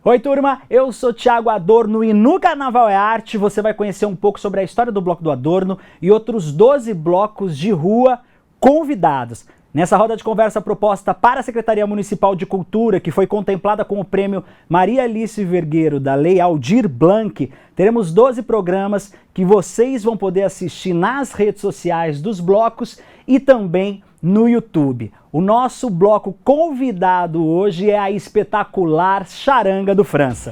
Oi turma, eu sou Thiago Adorno e no Carnaval é Arte você vai conhecer um pouco sobre a história do Bloco do Adorno e outros 12 blocos de rua convidados. Nessa roda de conversa proposta para a Secretaria Municipal de Cultura, que foi contemplada com o prêmio Maria Alice Vergueiro da Lei Aldir Blanc, teremos 12 programas que vocês vão poder assistir nas redes sociais dos blocos e também no YouTube. O nosso bloco convidado hoje é a espetacular Charanga do França.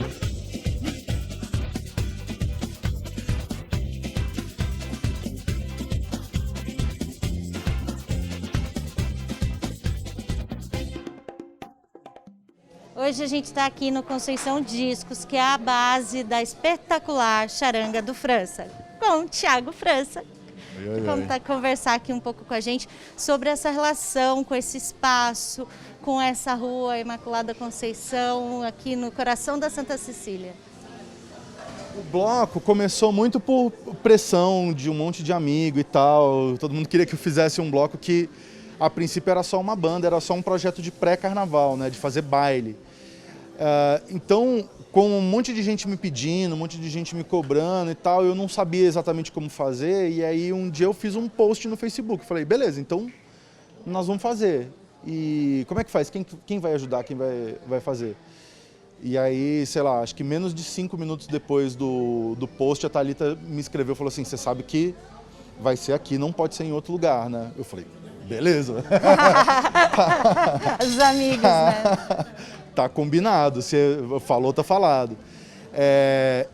Hoje a gente está aqui no Conceição Discos, que é a base da espetacular Charanga do França, com o Thiago França. Vamos conversar aqui um pouco com a gente sobre essa relação com esse espaço, com essa rua Imaculada Conceição, aqui no coração da Santa Cecília. O bloco começou muito por pressão de um monte de amigo e tal. Todo mundo queria que eu fizesse um bloco que, a princípio, era só uma banda, era só um projeto de pré-carnaval, né, de fazer baile. Então, com um monte de gente me pedindo, um monte de gente me cobrando e tal, eu não sabia exatamente como fazer, e aí um dia eu fiz um post no Facebook, falei, beleza, então nós vamos fazer. E como é que faz? Quem vai ajudar? Quem vai fazer? E aí, sei lá, acho que menos de 5 minutos depois do post, a Thalita me escreveu e falou assim, você sabe que vai ser aqui, não pode ser em outro lugar, né? Eu falei, beleza. Os amigos, né? Tá combinado, você falou, tá falado.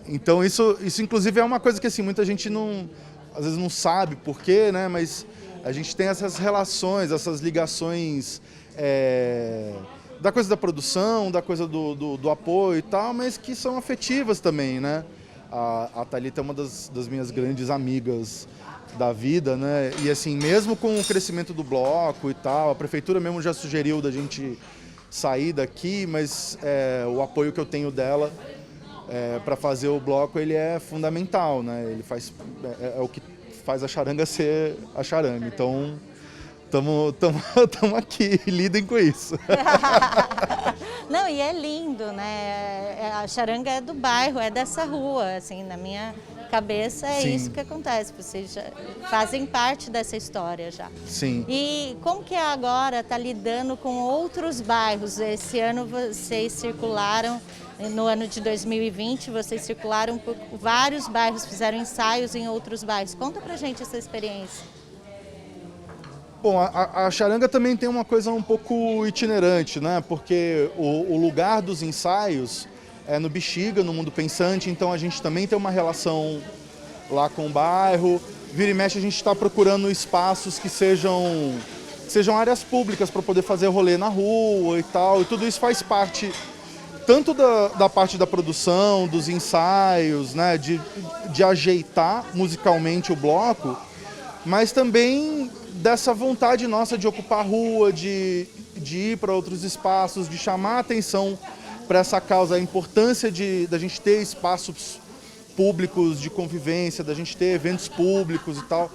Então isso inclusive é uma coisa que assim, muita gente às vezes não sabe por quê, né? Mas a gente tem essas relações, essas ligações da coisa da produção, da coisa do apoio e tal, mas que são afetivas também, né? A Thalita é uma das minhas grandes amigas da vida, né? E assim, mesmo com o crescimento do bloco e tal, a prefeitura mesmo já sugeriu da gente sair daqui, mas o apoio que eu tenho dela para fazer o bloco, ele é fundamental, né? Ele é o que faz a charanga ser a charanga. Então, estamos aqui, lidem com isso. Não, e é lindo, né? A charanga é do bairro, é dessa rua, assim, na minha cabeça é Sim. Isso que acontece, vocês já fazem parte dessa história já. Sim. E como que é agora tá lidando com outros bairros? Esse ano vocês circularam, no ano de 2020, vocês circularam por vários bairros, fizeram ensaios em outros bairros. Conta pra gente essa experiência. Bom, a charanga também tem uma coisa um pouco itinerante, né? Porque o lugar dos ensaios é no Bexiga, no Mundo Pensante, então a gente também tem uma relação lá com o bairro. Vira e mexe a gente está procurando espaços que sejam áreas públicas para poder fazer rolê na rua e tal, e tudo isso faz parte tanto da parte da produção, dos ensaios, né? De ajeitar musicalmente o bloco, mas também dessa vontade nossa de ocupar a rua, de ir para outros espaços, de chamar a atenção para essa causa, a importância da gente ter espaços públicos de convivência, da gente ter eventos públicos e tal.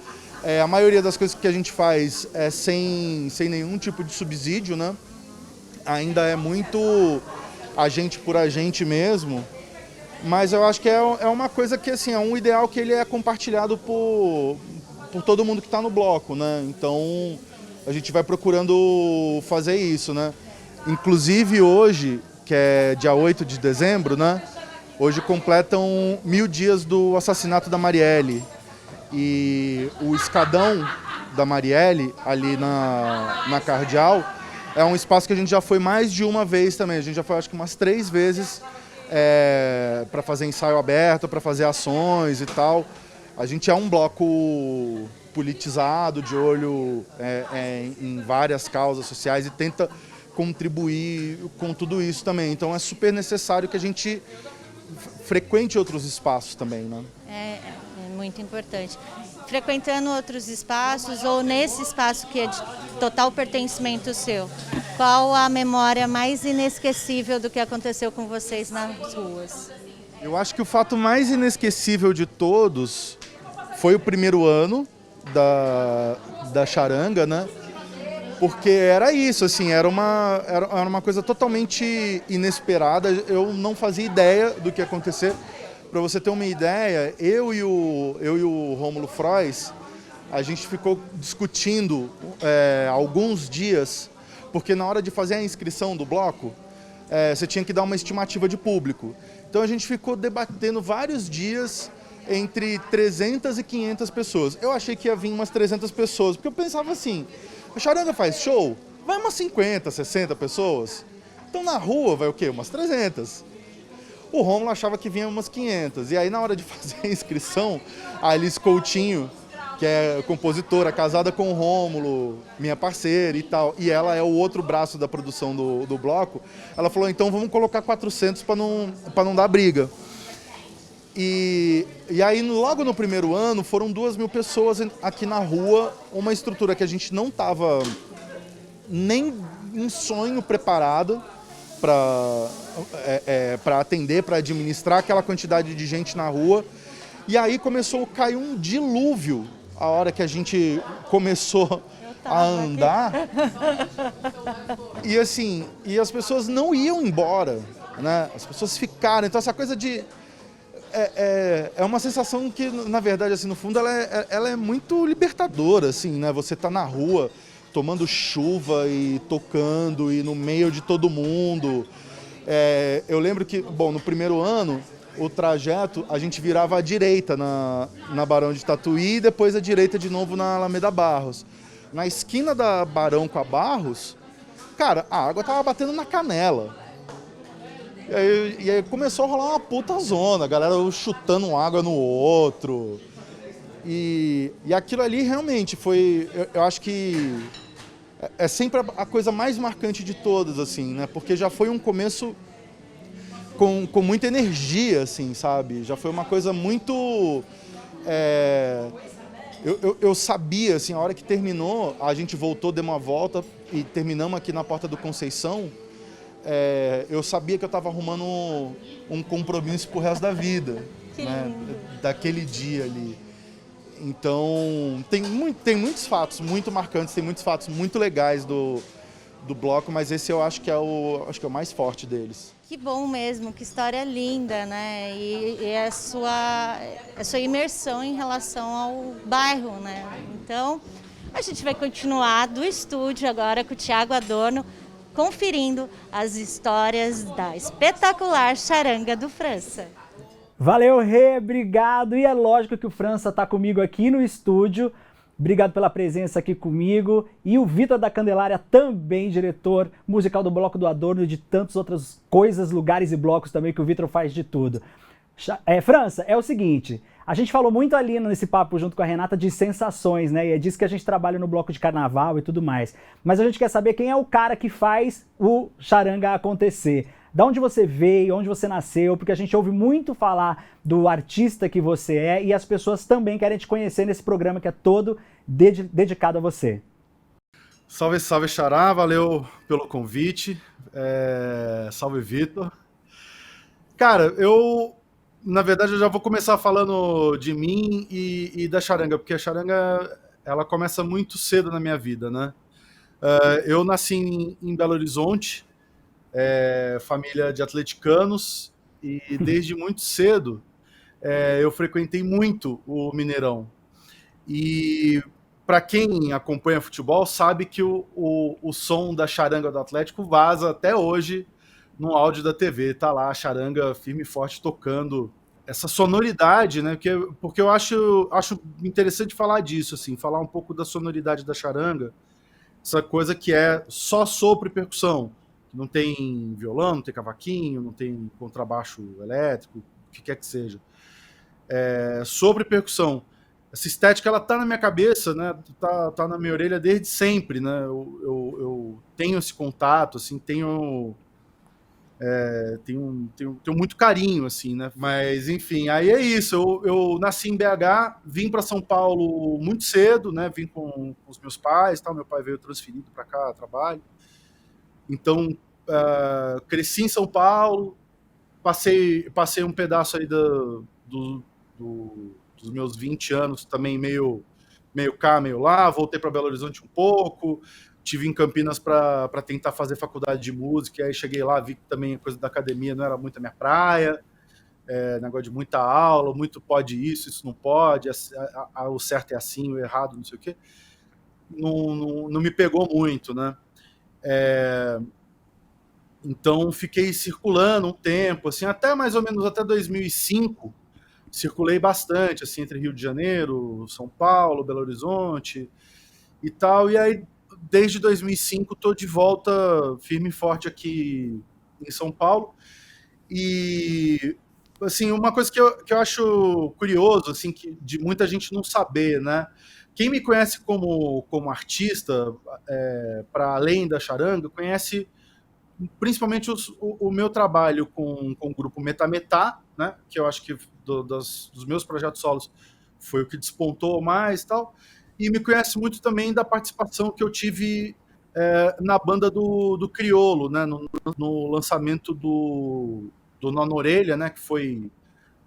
A maioria das coisas que a gente faz é sem nenhum tipo de subsídio, né? Ainda é muito a gente por a gente mesmo, mas eu acho que é uma coisa que assim, é um ideal que ele é compartilhado por todo mundo que está no bloco, né? Então a gente vai procurando fazer isso, né? Inclusive hoje, que é dia 8 de dezembro, né? Hoje completam 1000 dias do assassinato da Marielle. E o escadão da Marielle, ali na Cardeal, é um espaço que a gente já foi mais de uma vez também. A gente já foi acho que umas 3 vezes para fazer ensaio aberto, para fazer ações e tal. A gente é um bloco politizado, de olho em várias causas sociais e tenta contribuir com tudo isso também. Então é super necessário que a gente frequente outros espaços também, né? É muito importante. Frequentando outros espaços ou nesse espaço que é de total pertencimento seu, qual a memória mais inesquecível do que aconteceu com vocês nas ruas? Eu acho que o fato mais inesquecível de todos foi o primeiro ano da charanga, né? porque era isso, assim, era uma coisa totalmente inesperada, eu não fazia ideia do que ia acontecer. Para você ter uma ideia, eu e o Rômulo Frois, a gente ficou discutindo alguns dias, porque na hora de fazer a inscrição do bloco, você tinha que dar uma estimativa de público. Então a gente ficou debatendo vários dias entre 300 e 500 pessoas. Eu achei que ia vir umas 300 pessoas, porque eu pensava assim, a Charanga faz show, vai umas 50, 60 pessoas. Então na rua vai o quê? Umas 300. O Rômulo achava que vinha umas 500. E aí na hora de fazer a inscrição, a Alice Coutinho, que é compositora, casada com o Rômulo, minha parceira e tal, e ela é o outro braço da produção do bloco, ela falou, então vamos colocar 400 para não dar briga. E aí, logo no primeiro ano, foram 2.000 pessoas aqui na rua, uma estrutura que a gente não estava nem em sonho preparado para atender, para administrar aquela quantidade de gente na rua. E aí começou a cair um dilúvio a hora que a gente começou a andar. E assim, e as pessoas não iam embora, né? As pessoas ficaram. Então essa coisa de... É uma sensação que, na verdade, assim, no fundo, ela é muito libertadora, assim, né? Você tá na rua, tomando chuva e tocando e no meio de todo mundo. Eu lembro que, bom, no primeiro ano, o trajeto, a gente virava à direita na Barão de Tatuí e depois à direita de novo na Alameda Barros. Na esquina da Barão com a Barros, cara, a água tava batendo na canela. E aí começou a rolar uma puta zona, a galera chutando água no outro. E aquilo ali realmente foi, eu acho que é sempre a coisa mais marcante de todas, assim, né? Porque já foi um começo com muita energia, assim, sabe? Já foi uma coisa muito... Eu sabia, assim, a hora que terminou, a gente voltou, deu uma volta e terminamos aqui na Porta do Conceição. Eu sabia que eu estava arrumando um compromisso pro resto da vida, né? Daquele dia ali. Então, tem muitos fatos muito marcantes, tem muitos fatos muito legais do bloco, mas esse eu acho que é o mais forte deles. Que bom mesmo, que história linda, né? E a sua imersão em relação ao bairro, né? Então, a gente vai continuar do estúdio agora com o Thiago Adorno, conferindo as histórias da espetacular Charanga do França. Valeu, Rê, obrigado. E é lógico que o França está comigo aqui no estúdio. Obrigado pela presença aqui comigo. E o Vitor da Candelária, também diretor musical do Bloco do Adorno e de tantas outras coisas, lugares e blocos também, que o Vitor faz de tudo. França, é o seguinte, a gente falou muito ali nesse papo junto com a Renata de sensações, né? E é disso que a gente trabalha no bloco de carnaval e tudo mais. Mas a gente quer saber quem é o cara que faz o Charanga acontecer. Da onde você veio, onde você nasceu, porque a gente ouve muito falar do artista que você é e as pessoas também querem te conhecer nesse programa que é todo dedicado a você. Salve, salve, Xará, valeu pelo convite. Salve, Vitor. Cara, na verdade, eu já vou começar falando de mim e da Charanga, porque a Charanga, ela começa muito cedo na minha vida, né? Eu nasci em Belo Horizonte, família de atleticanos, e desde muito cedo eu frequentei muito o Mineirão. E para quem acompanha futebol sabe que o som da Charanga do Atlético vaza até hoje no áudio da TV, tá lá a Charanga firme e forte tocando essa sonoridade, né? Porque eu acho interessante falar disso, assim, falar um pouco da sonoridade da Charanga, essa coisa que é só sopro e percussão, que não tem violão, não tem cavaquinho, não tem contrabaixo elétrico, o que quer que seja. Sopro e percussão. Essa estética, ela tá na minha cabeça, né? Tá na minha orelha desde sempre, né? Eu tenho esse contato, assim, tenho muito carinho, assim, né? Mas, enfim, aí é isso. Eu nasci em BH, vim para São Paulo muito cedo, né? Vim com os meus pais, tal. Meu pai veio transferido para cá a trabalho. Então, cresci em São Paulo, passei um pedaço aí dos meus 20 anos também meio cá, meio lá. Voltei para Belo Horizonte um pouco. tive em Campinas para tentar fazer faculdade de música, e aí cheguei lá, vi que também a coisa da academia não era muito a minha praia, negócio de muita aula, muito pode isso não pode, o certo é assim, o errado, não sei o quê. Não me pegou muito, né? Então fiquei circulando um tempo, assim, até mais ou menos até 2005, circulei bastante, assim, entre Rio de Janeiro, São Paulo, Belo Horizonte e tal, e aí desde 2005 estou de volta firme e forte aqui em São Paulo. E assim, uma coisa que eu acho curioso, assim, que de muita gente não saber, né? Quem me conhece como artista, para além da charanga, conhece principalmente o meu trabalho com o grupo Metametá, né? Que eu acho que dos meus projetos solos foi o que despontou mais e tal. E me conhece muito também da participação que eu tive na banda do Criolo, né? No lançamento do Nó na Orelha, né? Que foi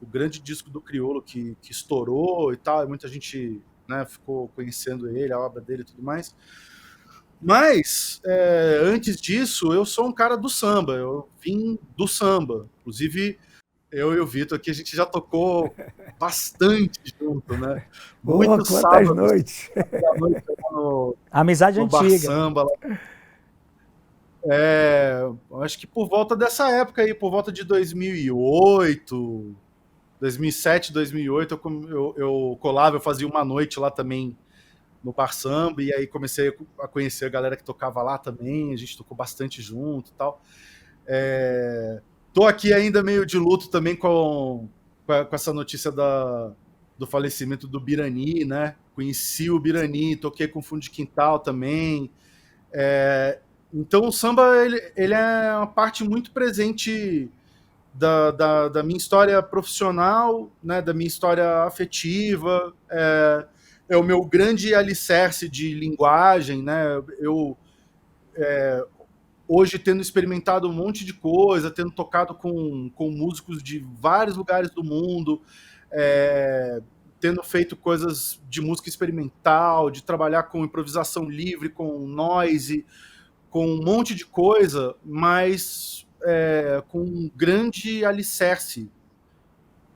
o grande disco do Criolo que estourou e tal. E muita gente, né, ficou conhecendo ele, a obra dele e tudo mais. Mas, antes disso, eu sou um cara do samba. Eu vim do samba. Inclusive, eu e o Vitor aqui, a gente já tocou bastante junto, né? Muitos sábados. Noites. Noite no Amizade Bar antiga. Samba. Acho que por volta dessa época aí, por volta de 2008, 2007, 2008, eu colava, eu fazia uma noite lá também no Bar Samba, e aí comecei a conhecer a galera que tocava lá também, a gente tocou bastante junto e tal. Tô aqui ainda meio de luto também com essa notícia do falecimento do Birani, né? Conheci o Birani, toquei com Fundo de Quintal também. Então o samba ele é uma parte muito presente da minha história profissional, né? Da minha história afetiva. É o meu grande alicerce de linguagem, né? Eu hoje, tendo experimentado um monte de coisa, tendo tocado com músicos de vários lugares do mundo, tendo feito coisas de música experimental, de trabalhar com improvisação livre, com noise, com um monte de coisa, mas com um grande alicerce,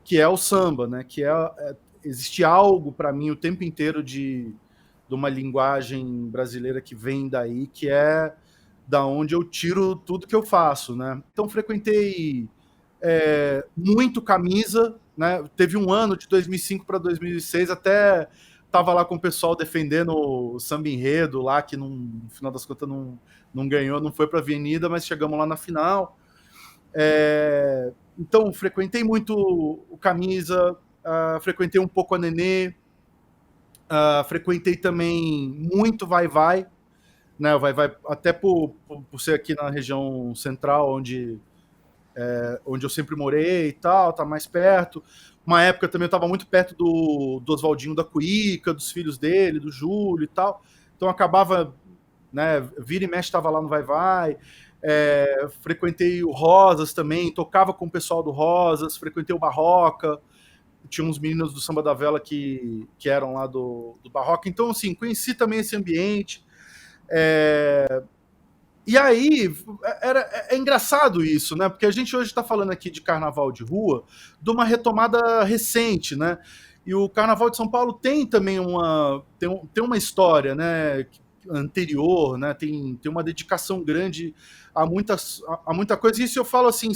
que é o samba, né? Que existe algo para mim o tempo inteiro de uma linguagem brasileira que vem daí, que é da onde eu tiro tudo que eu faço, né? Então frequentei muito Camisa, né? Teve um ano de 2005 para 2006, até tava lá com o pessoal defendendo o samba enredo lá, que no final das contas não ganhou, não foi para a Avenida, mas chegamos lá na final. Então frequentei muito o Camisa, frequentei um pouco a Nenê, frequentei também muito Vai Vai, né? Vai até por ser aqui na região central, onde eu sempre morei e tal, tá mais perto. Uma época também eu estava muito perto do Oswaldinho da Cuíca, dos filhos dele, do Júlio e tal. Então acabava, né? Vira e mexe estava lá no Vai Vai. Frequentei o Rosas também, tocava com o pessoal do Rosas, frequentei o Barroca. Tinha uns meninos do Samba da Vela que eram lá do Barroca. Então, assim, conheci também esse ambiente. E aí, é engraçado isso, né? Porque a gente hoje está falando aqui de carnaval de rua, de uma retomada recente, né? E o Carnaval de São Paulo tem também tem uma história, né? Anterior, né? Tem uma dedicação grande a muita coisa. E isso eu falo assim,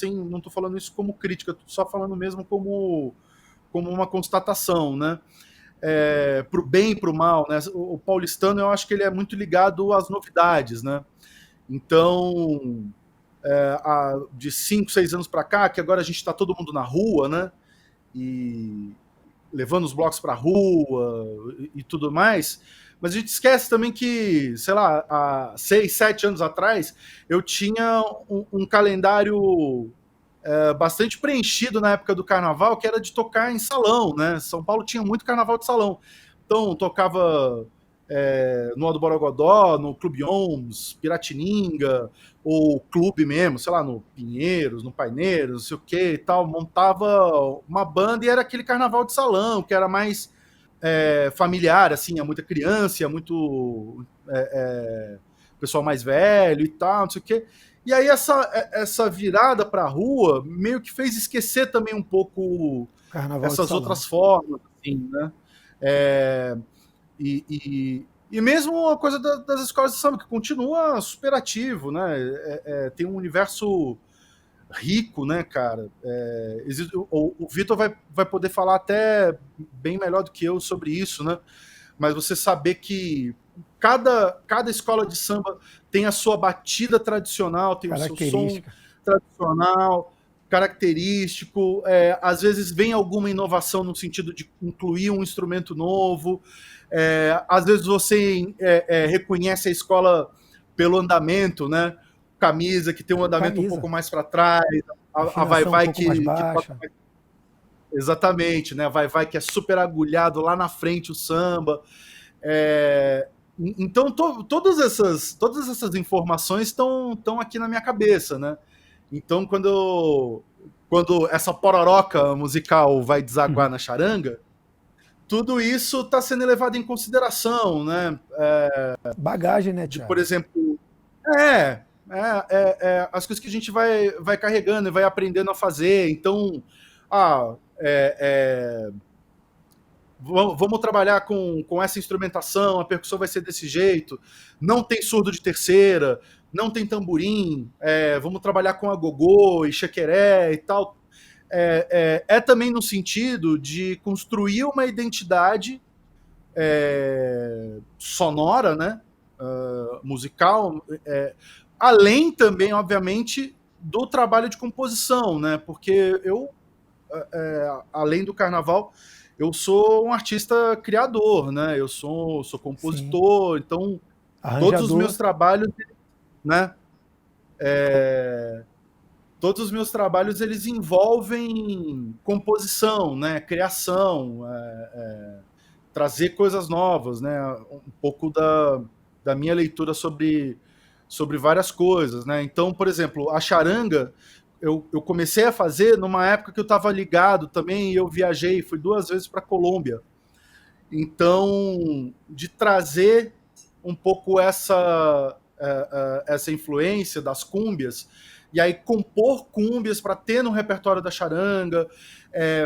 não estou falando isso como crítica, estou só falando mesmo como uma constatação, né? Para o bem e para o mal, né? O paulistano, eu acho que ele é muito ligado às novidades, né? Então, de 5, 6 anos para cá, que agora a gente está todo mundo na rua, né? E levando os blocos para a rua e tudo mais, mas a gente esquece também que, sei lá, há 6, 7 anos atrás, eu tinha um calendário bastante preenchido na época do carnaval, que era de tocar em salão, né? São Paulo tinha muito carnaval de salão. Então, tocava no do Borogodó, no Clube Oms, Piratininga, ou clube mesmo, sei lá, no Pinheiros, no Paineiros, não sei o que e tal. Montava uma banda e era aquele carnaval de salão, que era mais familiar, assim, é muita criança, é muito pessoal mais velho e tal, não sei o quê. E aí essa virada para a rua meio que fez esquecer também um pouco Carnaval essas outras formas, assim, né? E mesmo a coisa das escolas de samba, que continua super ativo, né? Tem um universo rico, né, cara? O Vitor vai poder falar até bem melhor do que eu sobre isso, né? Mas você saber que cada escola de samba tem a sua batida tradicional, tem o seu som tradicional, característico, às vezes vem alguma inovação no sentido de incluir um instrumento novo, às vezes você reconhece a escola pelo andamento, né? Camisa que tem um andamento um pouco mais para trás, a vai-vai que exatamente, né? Vai que é super agulhado lá na frente o samba. Então todas essas informações estão aqui na minha cabeça, né? Então quando essa pororoca musical vai desaguar na charanga, tudo isso está sendo levado em consideração, né? Bagagem, né, Thiago? Por exemplo, as coisas que a gente vai carregando e vai aprendendo a fazer. Então, vamos trabalhar com essa instrumentação, a percussão vai ser desse jeito, não tem surdo de terceira, não tem tamborim, vamos trabalhar com agogô e chequeré e tal. Também no sentido de construir uma identidade sonora, né? Musical, além também, obviamente, do trabalho de composição, né? Porque eu, além do carnaval, eu sou um artista criador, né? Eu sou compositor, então todos os meus trabalhos, né? Todos os meus trabalhos eles envolvem composição, né? Criação, trazer coisas novas, né? Um pouco da minha leitura sobre várias coisas, né? Então, por exemplo, a charanga eu comecei a fazer numa época que eu estava ligado também, e eu viajei, fui 2 vezes para a Colômbia. Então, de trazer um pouco essa influência das cúmbias, e aí compor cúmbias para ter no repertório da charanga,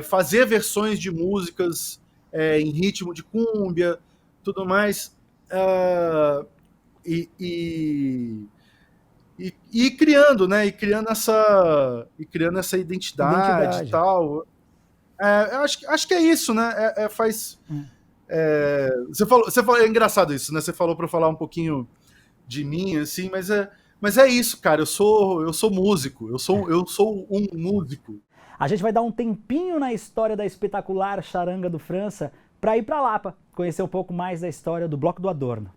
fazer versões de músicas em ritmo de cúmbia, tudo mais, e criando, né? E criando essa identidade e tal. Acho que é isso, né? Você falou, é engraçado isso, né? Você falou para eu falar um pouquinho de mim, assim, mas é isso, cara. Eu sou músico. Eu sou um músico. A gente vai dar um tempinho na história da espetacular Charanga do França para ir para Lapa, conhecer um pouco mais da história do Bloco do Adorno.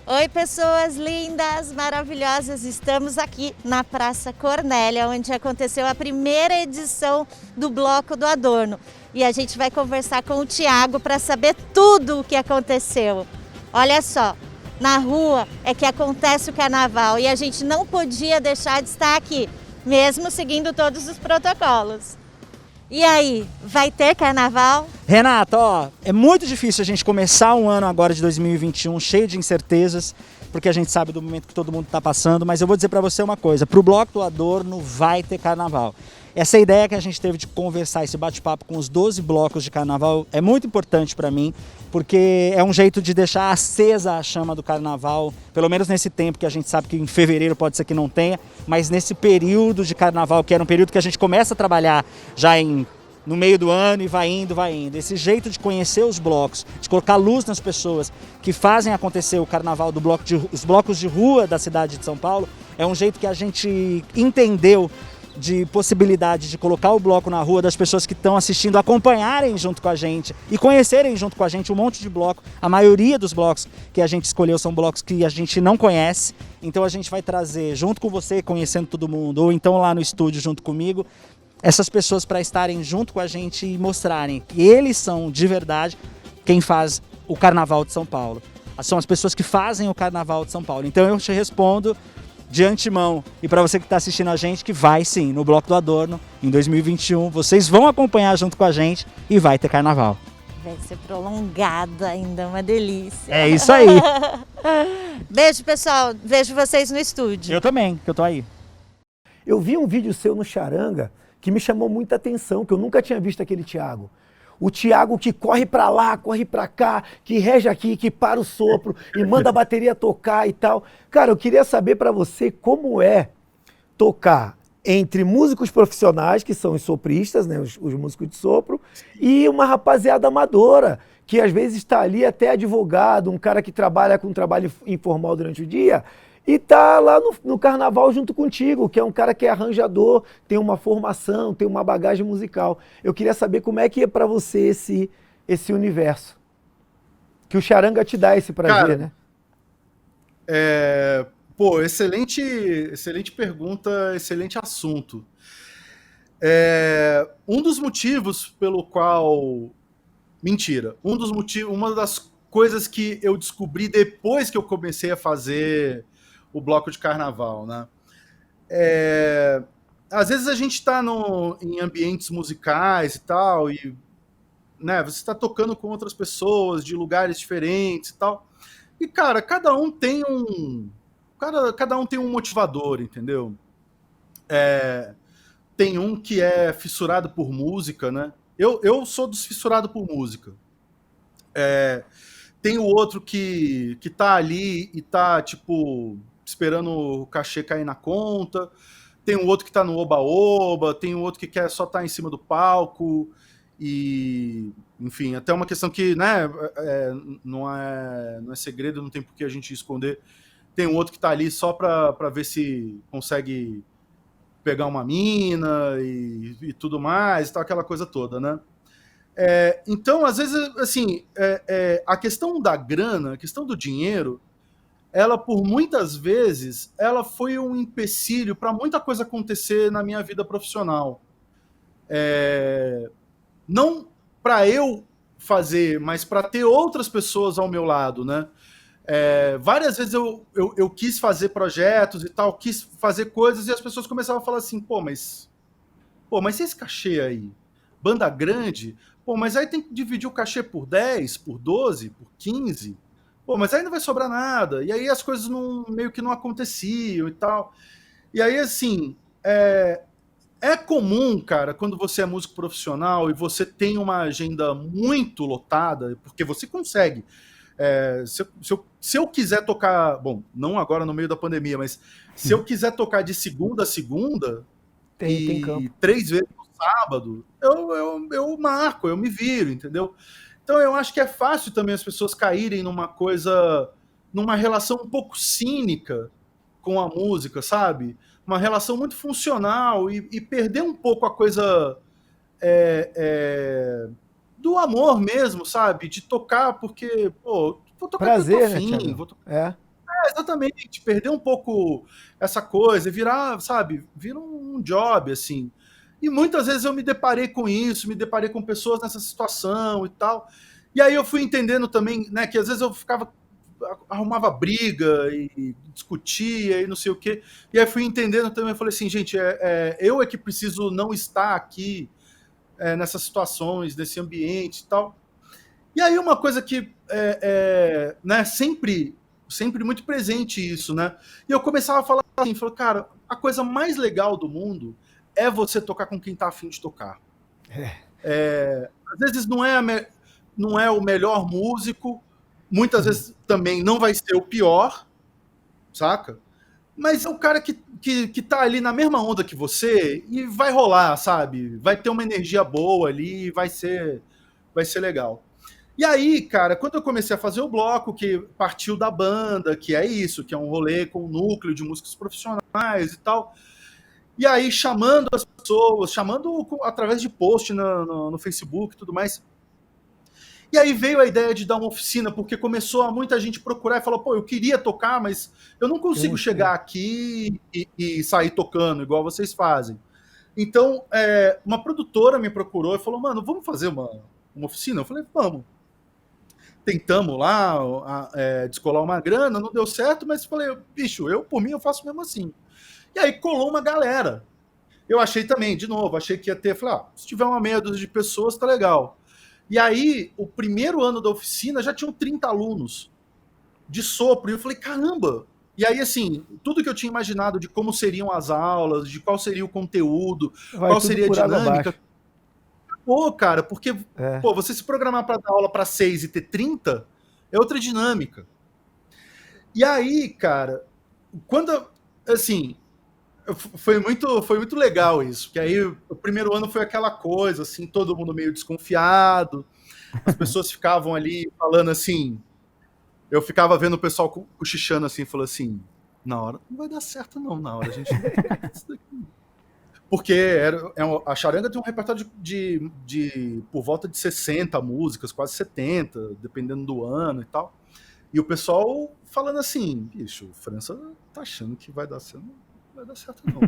Oi, pessoas lindas, maravilhosas, estamos aqui na Praça Cornélia, onde aconteceu a primeira edição do Bloco do Adorno. E a gente vai conversar com o Thiago para saber tudo o que aconteceu. Olha só, na rua é que acontece o carnaval e a gente não podia deixar de estar aqui, mesmo seguindo todos os protocolos. E aí, vai ter carnaval? Renata, é muito difícil a gente começar um ano agora de 2021 cheio de incertezas, porque a gente sabe do momento que todo mundo está passando, mas eu vou dizer para você uma coisa, para o Bloco do Adorno vai ter carnaval. Essa ideia que a gente teve de conversar, esse bate-papo com os 12 blocos de carnaval é muito importante para mim, porque é um jeito de deixar acesa a chama do carnaval, pelo menos nesse tempo que a gente sabe que em fevereiro pode ser que não tenha, mas nesse período de carnaval, que era um período que a gente começa a trabalhar já no meio do ano e vai indo. Esse jeito de conhecer os blocos, de colocar luz nas pessoas que fazem acontecer o carnaval os blocos de rua da cidade de São Paulo, é um jeito que a gente entendeu de possibilidade de colocar o bloco na rua, das pessoas que estão assistindo acompanharem junto com a gente e conhecerem junto com a gente um monte de bloco. A maioria dos blocos que a gente escolheu são blocos que a gente não conhece, então a gente vai trazer junto com você, conhecendo todo mundo, ou então lá no estúdio junto comigo, essas pessoas para estarem junto com a gente e mostrarem que eles são de verdade quem faz o Carnaval de São Paulo. São as pessoas que fazem o Carnaval de São Paulo. Então eu te respondo de antemão, e para você que está assistindo a gente, que vai sim, no Bloco do Adorno, em 2021, vocês vão acompanhar junto com a gente e vai ter carnaval. Vai ser prolongado ainda, uma delícia. É isso aí. Beijo, pessoal. Vejo vocês no estúdio. Eu também, que eu tô aí. Eu vi um vídeo seu no Charanga que me chamou muita atenção, que eu nunca tinha visto aquele Thiago. O Thiago que corre pra lá, corre pra cá, que rege aqui, que para o sopro e manda a bateria tocar e tal. Cara, eu queria saber pra você como é tocar entre músicos profissionais, que são os sopristas, né, os músicos de sopro, e uma rapaziada amadora, que às vezes está ali até advogado, um cara que trabalha com trabalho informal durante o dia, e tá lá no carnaval junto contigo, que é um cara que é arranjador, tem uma formação, tem uma bagagem musical. Eu queria saber como é que é para você esse universo. Que o Charanga te dá esse prazer, Cara, né? Pô, excelente pergunta, excelente assunto. Um dos motivos pelo qual... Mentira. Uma das coisas que eu descobri depois que eu comecei a fazer o bloco de carnaval, né? Às vezes a gente está em ambientes musicais e tal, e né, você está tocando com outras pessoas de lugares diferentes e tal. E, cara, cada um tem um motivador, entendeu? Tem um que é fissurado por música, né? Eu sou dos fissurados por música. Tem o outro que tá ali e tá, tipo, esperando o cachê cair na conta. Tem um outro que tá no oba-oba. Tem um outro que quer só estar em cima do palco. E, enfim, até uma questão que, né, não é segredo, não tem por que a gente esconder. Tem um outro que tá ali só pra ver se consegue pegar uma mina e tudo mais, e tal, aquela coisa toda, né? Então, às vezes, assim, a questão da grana, a questão do dinheiro, ela, por muitas vezes, ela foi um empecilho para muita coisa acontecer na minha vida profissional. Não para eu fazer, mas para ter outras pessoas ao meu lado, né? Várias vezes eu quis fazer projetos e tal, quis fazer coisas e as pessoas começavam a falar assim, pô, mas e esse cachê aí? Banda grande? Pô, mas aí tem que dividir o cachê por 10, por 12, por 15? Pô, mas aí não vai sobrar nada. E aí as coisas meio que não aconteciam e tal. E aí, assim, é comum, cara, quando você é músico profissional e você tem uma agenda muito lotada, porque você consegue. Se eu quiser tocar, bom, não agora no meio da pandemia, mas se eu quiser tocar de segunda a segunda Tem campo. 3 vezes no sábado, eu marco, eu me viro, entendeu? Então eu acho que é fácil também as pessoas caírem numa relação um pouco cínica com a música, sabe? Uma relação muito funcional e perder um pouco a coisa do amor mesmo, sabe? De tocar porque, pô, vou tocar Prazer, porque eu tô né, afim, Thiago? vou tocar... exatamente, perder um pouco essa coisa, virar um job, assim. E muitas vezes eu me deparei com isso, me deparei com pessoas nessa situação e tal. E aí eu fui entendendo também, né, que às vezes eu arrumava briga e discutia e não sei o quê. E aí fui entendendo também, eu falei assim, gente, eu é que preciso não estar aqui nessas situações, nesse ambiente e tal. E aí uma coisa que né, sempre muito presente isso, né? E eu começava a falar assim, cara, a coisa mais legal do mundo é você tocar com quem tá afim de tocar. Às vezes não é o melhor músico, muitas vezes também não vai ser o pior, saca? Mas é o cara que tá ali na mesma onda que você e vai rolar, sabe? Vai ter uma energia boa ali, vai ser legal. E aí, cara, quando eu comecei a fazer o bloco, que partiu da banda, que é isso, que é um rolê com um núcleo de músicos profissionais e tal, e aí chamando as pessoas, através de post no Facebook e tudo mais. E aí veio a ideia de dar uma oficina, porque começou muita gente procurar e falou, pô, eu queria tocar, mas eu não consigo chegar aqui e sair tocando, igual vocês fazem. Então, uma produtora me procurou e falou, mano, vamos fazer uma oficina? Eu falei, vamos. Tentamos lá descolar uma grana, não deu certo, mas falei, bicho, por mim eu faço mesmo assim. E aí colou uma galera. Eu achei também, de novo, achei que ia ter, falei, se tiver uma meia dúzia de pessoas, tá legal. E aí, o primeiro ano da oficina já tinham 30 alunos de sopro. E eu falei, caramba! E aí, assim, tudo que eu tinha imaginado de como seriam as aulas, de qual seria o conteúdo, qual seria a dinâmica. Pô, cara, porque pô, você se programar para dar aula para 6 e ter 30 é outra dinâmica. E aí, cara, quando, assim, foi muito legal isso, porque aí o primeiro ano foi aquela coisa, assim, todo mundo meio desconfiado, as pessoas ficavam ali falando assim, eu ficava vendo o pessoal cochichando assim, falando assim, na hora não vai dar certo não, na hora a gente não vai ter isso daqui. Porque a charanga tem um repertório de por volta de 60 músicas, quase 70, dependendo do ano e tal. E o pessoal falando assim, bicho, o França tá achando que vai dar certo, não vai dar certo não.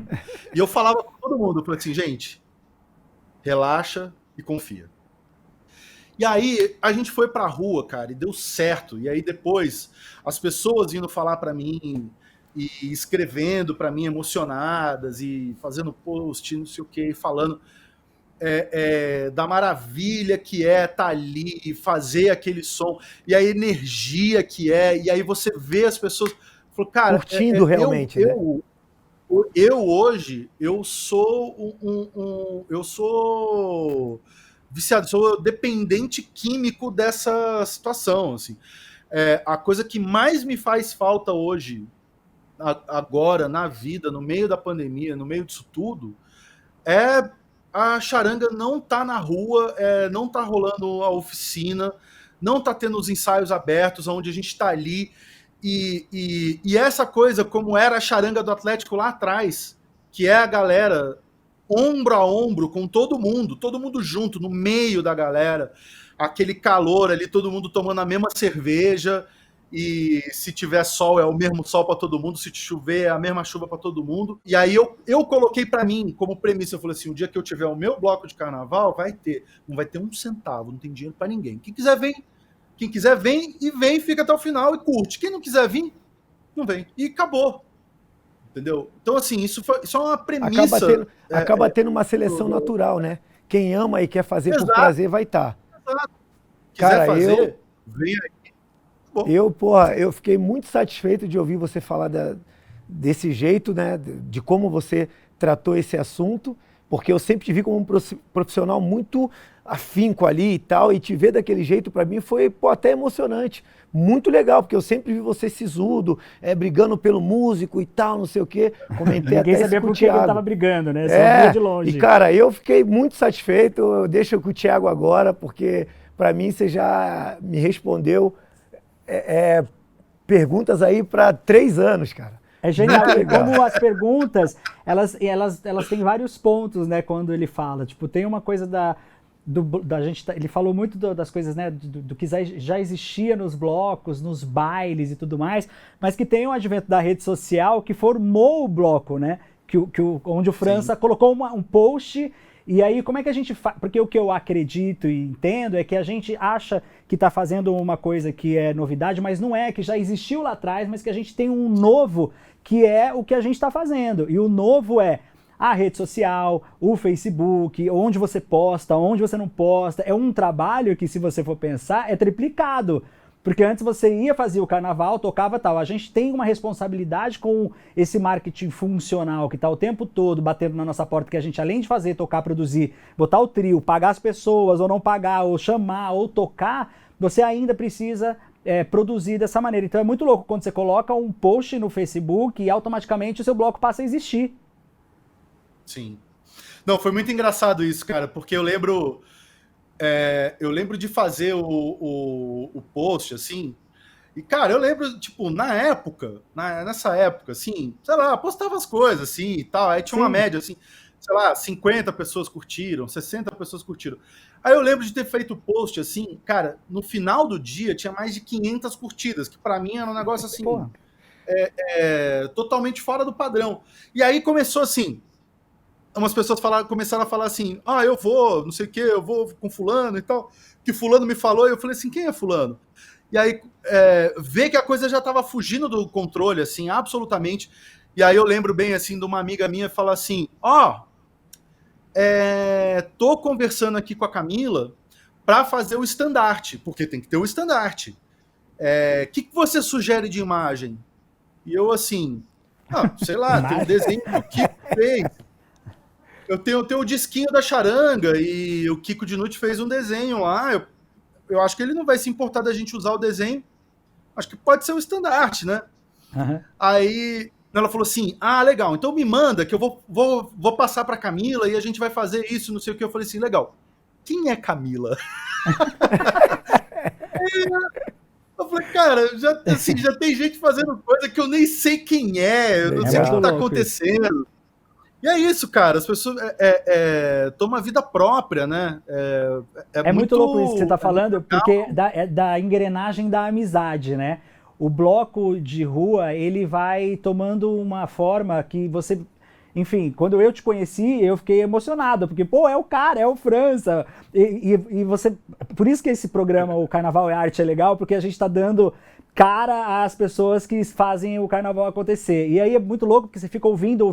E eu falava com todo mundo, eu falei assim, gente, relaxa e confia. E aí a gente foi pra rua, cara, e deu certo. E aí depois as pessoas vindo falar pra mim e escrevendo pra mim emocionadas e fazendo post, não sei o que, falando da maravilha que é estar ali e fazer aquele som, e a energia que é, e aí você vê as pessoas... Falou, cara, curtindo realmente, né? Eu hoje, eu sou eu sou viciado, sou dependente químico dessa situação, assim. A coisa que mais me faz falta hoje, agora, na vida, no meio da pandemia, no meio disso tudo, a charanga não tá na rua, não tá rolando a oficina, não tá tendo os ensaios abertos, onde a gente tá ali, e essa coisa, como era a charanga do Atlético lá atrás, que é a galera ombro a ombro com todo mundo junto, no meio da galera, aquele calor ali, todo mundo tomando a mesma cerveja, e se tiver sol é o mesmo sol para todo mundo, se chover é a mesma chuva para todo mundo. E aí eu coloquei para mim como premissa, eu falei assim, o dia que eu tiver o meu bloco de carnaval, não vai ter um centavo, não tem dinheiro para ninguém. Quem quiser vem e vem, fica até o final e curte. Quem não quiser vir, não vem. E acabou. Entendeu? Então, assim, isso é uma premissa. Acaba tendo uma seleção natural, né? Quem ama e quer fazer por prazer vai estar. Exato. Quiser fazer, vem aí. Eu fiquei muito satisfeito de ouvir você falar desse jeito, né? De como você tratou esse assunto, porque eu sempre te vi como um profissional muito afinco ali e tal, e te ver daquele jeito para mim foi até emocionante. Muito legal, porque eu sempre vi você sisudo, brigando pelo músico e tal, não sei o quê. Comentei Ninguém até sabia isso com por o que ele Thiago. tava brigando, né? Só via de longe. E cara, eu fiquei muito satisfeito, eu deixo com o Thiago agora, porque para mim você já me respondeu perguntas aí para 3 anos, cara. É genial, e como as perguntas, elas têm vários pontos, né, quando ele fala. Tipo, tem uma coisa ele falou muito das coisas, né, do que já existia nos blocos, nos bailes e tudo mais, mas que tem o advento da rede social que formou o bloco, né, onde o França colocou um post. E aí, como é que a gente faz? Porque o que eu acredito e entendo é que a gente acha que está fazendo uma coisa que é novidade, mas não é, que já existiu lá atrás, mas que a gente tem um novo que é o que a gente está fazendo. E o novo é a rede social, o Facebook, onde você posta, onde você não posta. É um trabalho que, se você for pensar, é triplicado. Porque antes você ia fazer o carnaval, tocava tal. A gente tem uma responsabilidade com esse marketing funcional que está o tempo todo batendo na nossa porta, que a gente, além de fazer, tocar, produzir, botar o trio, pagar as pessoas, ou não pagar, ou chamar, ou tocar, você ainda precisa produzir dessa maneira. Então é muito louco quando você coloca um post no Facebook e automaticamente o seu bloco passa a existir. Sim. Não, foi muito engraçado isso, cara, porque eu lembro de fazer o post, assim, e, cara, eu lembro, tipo, nessa época, assim, sei lá, postava as coisas, assim, e tal, aí tinha uma média, assim, sei lá, 50 pessoas curtiram, 60 pessoas curtiram. Aí eu lembro de ter feito o post, assim, cara, no final do dia tinha mais de 500 curtidas, que pra mim era um negócio, assim, totalmente fora do padrão. E aí começou, assim, umas pessoas começaram a falar assim, eu vou, não sei o que, eu vou com fulano e tal, que fulano me falou, e eu falei assim, quem é fulano? E aí, ver que a coisa já estava fugindo do controle, assim, absolutamente. E aí eu lembro bem, assim, de uma amiga minha falar assim, tô conversando aqui com a Camila, para fazer o estandarte, porque tem que ter o estandarte. Que você sugere de imagem? E eu assim, sei lá, tem um desenho que o Kiko fez. Eu tenho o disquinho da charanga e o Kiko Dinucci fez um desenho lá. Eu acho que ele não vai se importar da gente usar o desenho. Acho que pode ser o estandarte, né? Uhum. Aí ela falou assim, legal, então me manda que eu vou passar para Camila e a gente vai fazer isso, não sei o que. Eu falei assim, legal, quem é Camila? Eu falei, cara, já tem gente fazendo coisa que eu nem sei quem eu não sei o que tá acontecendo. E é isso, cara, as pessoas tomam a vida própria, né? É muito louco isso que você tá falando, porque da engrenagem da amizade, né? O bloco de rua, ele vai tomando uma forma que você... Enfim, quando eu te conheci, eu fiquei emocionado, porque, pô, é o cara, é o França. E você... Por isso que esse programa, o Carnaval é Arte, é legal, porque a gente tá dando cara às pessoas que fazem o carnaval acontecer. E aí é muito louco, porque você fica ouvindo.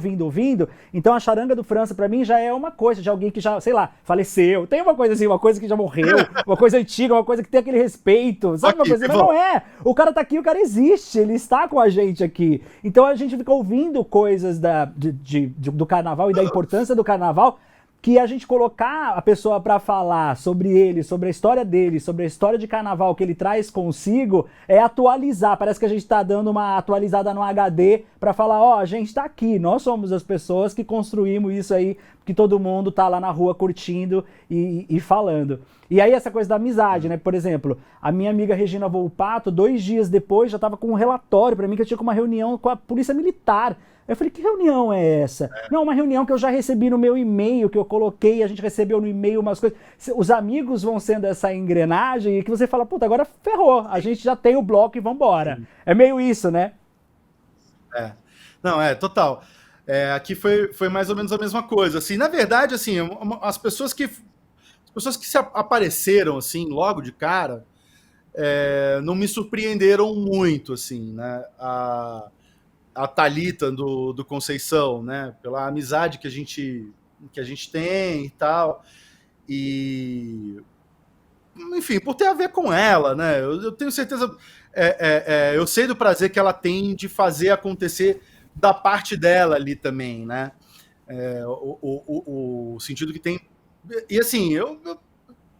Então a charanga do França, pra mim, já é uma coisa de alguém que já, sei lá, faleceu. Tem uma coisa assim, uma coisa que já morreu, uma coisa antiga, uma coisa que tem aquele respeito. Sabe uma coisa? Mas não é. O cara tá aqui, o cara existe, ele está com a gente aqui. Então a gente fica ouvindo coisas do carnaval e da importância do carnaval, que a gente colocar a pessoa para falar sobre ele, sobre a história dele, sobre a história de carnaval que ele traz consigo, é atualizar. Parece que a gente tá dando uma atualizada no HD para falar, a gente tá aqui, nós somos as pessoas que construímos isso aí, que todo mundo tá lá na rua curtindo e falando. E aí essa coisa da amizade, né? Por exemplo, a minha amiga Regina Volpato, 2 dias depois, já tava com um relatório para mim que eu tinha uma reunião com a Polícia Militar. Eu falei, que reunião é essa? Não, uma reunião que eu já recebi no meu e-mail, que eu coloquei, a gente recebeu no e-mail umas coisas. Os amigos vão sendo essa engrenagem e que você fala, puta, agora ferrou, a gente já tem o bloco e vambora. É meio isso, né? Não, total. Aqui foi mais ou menos a mesma coisa. Assim, na verdade, assim, as pessoas que se apareceram assim, logo de cara, não me surpreenderam muito, assim, né? A Thalita do Conceição, né? Pela amizade que a gente tem e tal. E, enfim, por ter a ver com ela, né? Eu tenho certeza, eu sei do prazer que ela tem de fazer acontecer da parte dela ali também, né? O sentido que tem. E assim,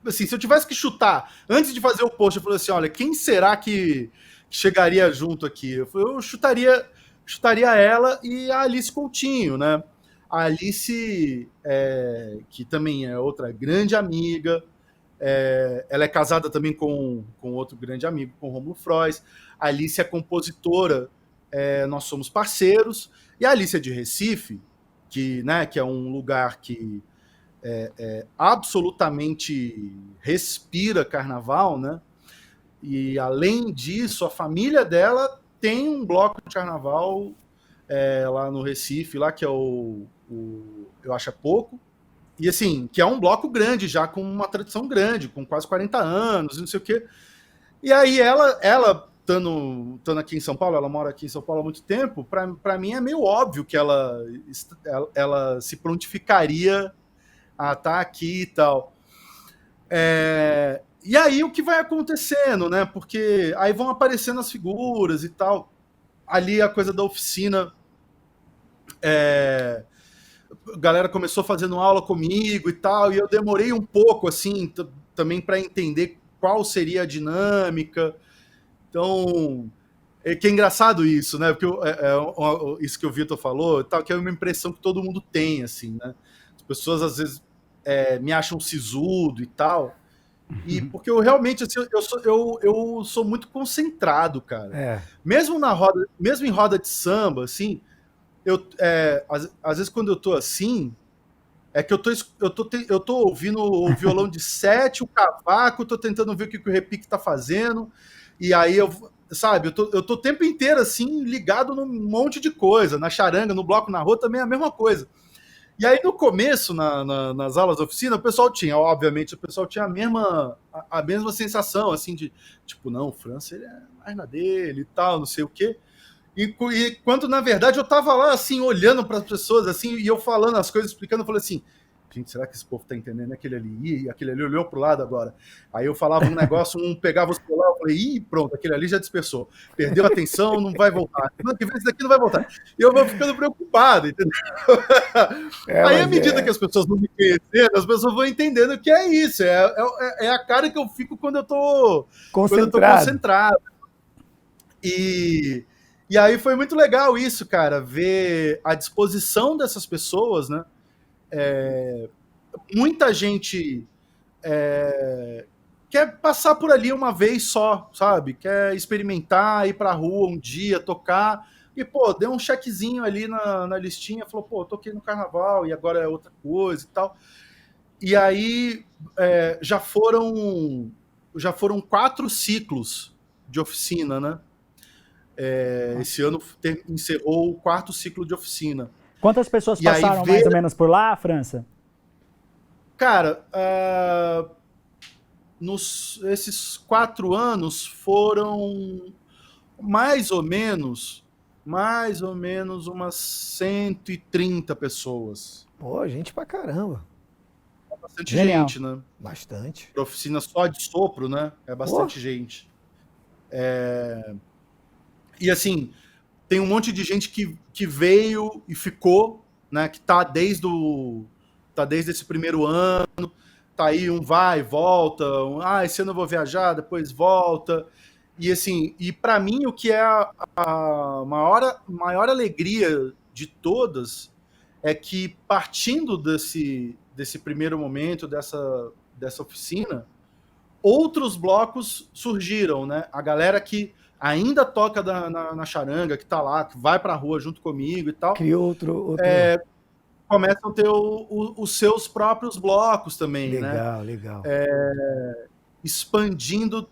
assim, se eu tivesse que chutar, antes de fazer o post, eu falei assim, olha, quem será que chegaria junto aqui? Eu chutaria ela e a Alice Coutinho, né? A Alice, que também é outra grande amiga, ela é casada também com outro grande amigo, com Rômulo Frois. A Alice é compositora, nós somos parceiros, e a Alice é de Recife, que é um lugar que absolutamente respira carnaval, né? E além disso, a família dela tem um bloco de carnaval lá no Recife, lá que é o Eu Acho É Pouco, e assim, que é um bloco grande, já com uma tradição grande, com quase 40 anos, não sei o quê. E aí ela estando aqui em São Paulo, ela mora aqui em São Paulo há muito tempo, para mim é meio óbvio que ela se prontificaria a estar aqui e tal. E aí o que vai acontecendo, né? Porque aí vão aparecendo as figuras e tal. Ali a coisa da oficina, a galera começou fazendo aula comigo e tal, e eu demorei um pouco, assim, também para entender qual seria a dinâmica. Então, que é engraçado isso, né? Porque isso que o Vitor falou, tal, que é uma impressão que todo mundo tem, assim, né? As pessoas às vezes me acham sisudo e tal. E porque eu realmente, assim, eu sou muito concentrado, cara. Mesmo em roda de samba, assim, às vezes quando eu tô assim, é que eu tô ouvindo o violão de 7, o cavaco, tô tentando ver o que o repique tá fazendo, e aí eu tô o tempo inteiro assim, ligado num monte de coisa, na charanga, no bloco, na rua também é a mesma coisa. E aí, no começo, nas aulas da oficina, obviamente, o pessoal tinha a mesma sensação, assim, de, tipo, não, o França, ele é mais na dele e tal, não sei o quê. E quando, na verdade, eu tava lá, assim, olhando para as pessoas, assim, e eu falando as coisas, explicando, eu falei assim, gente, será que esse povo tá entendendo aquele ali? Ih, aquele ali olhou pro lado agora. Aí eu falava um negócio, um pegava o celular, eu falei, ih, pronto, aquele ali já dispersou. Perdeu a atenção, não vai voltar. Semana que vem esse daqui não vai voltar. E eu vou ficando preocupado, entendeu? Aí, à medida que as pessoas vão me conhecendo, as pessoas vão entendendo que é isso. É a cara que eu fico quando eu tô concentrado. E aí foi muito legal isso, cara, ver a disposição dessas pessoas, né? Muita gente quer passar por ali uma vez só, sabe? Quer experimentar, ir pra rua um dia, tocar. E, pô, deu um chequezinho ali na listinha, falou, pô, toquei no carnaval e agora é outra coisa e tal. E aí já foram 4 ciclos de oficina, né? Esse ano encerrou o 4º ciclo de oficina. Quantas pessoas passaram mais ou menos por lá, França? Cara, esses 4 anos foram mais ou menos umas 130 pessoas. Pô, gente pra caramba. Bastante gente, né? Bastante. Pra oficina só de sopro, né? É bastante gente. E assim, tem um monte de gente que veio e ficou, né? Que tá desde esse primeiro ano, tá aí vai, volta, esse ano eu vou viajar, depois volta. E assim, e para mim o que é a maior alegria de todas é que partindo desse primeiro momento, dessa oficina, outros blocos surgiram, né? A galera que ainda toca na charanga, que tá lá, que vai pra rua junto comigo e tal. Criou outro... Começam a ter os seus próprios blocos também, legal, né? Legal. Expandindo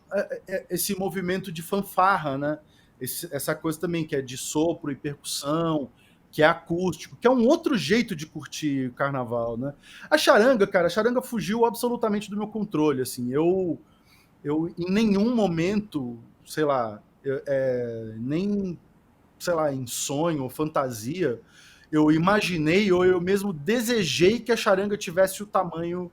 esse movimento de fanfarra, né? Essa coisa também que é de sopro e percussão, que é acústico, que é um outro jeito de curtir o carnaval, né? A charanga, cara, fugiu absolutamente do meu controle, assim. Eu em nenhum momento, sei lá, nem, sei lá, em sonho ou fantasia, eu imaginei ou eu mesmo desejei que a charanga tivesse o tamanho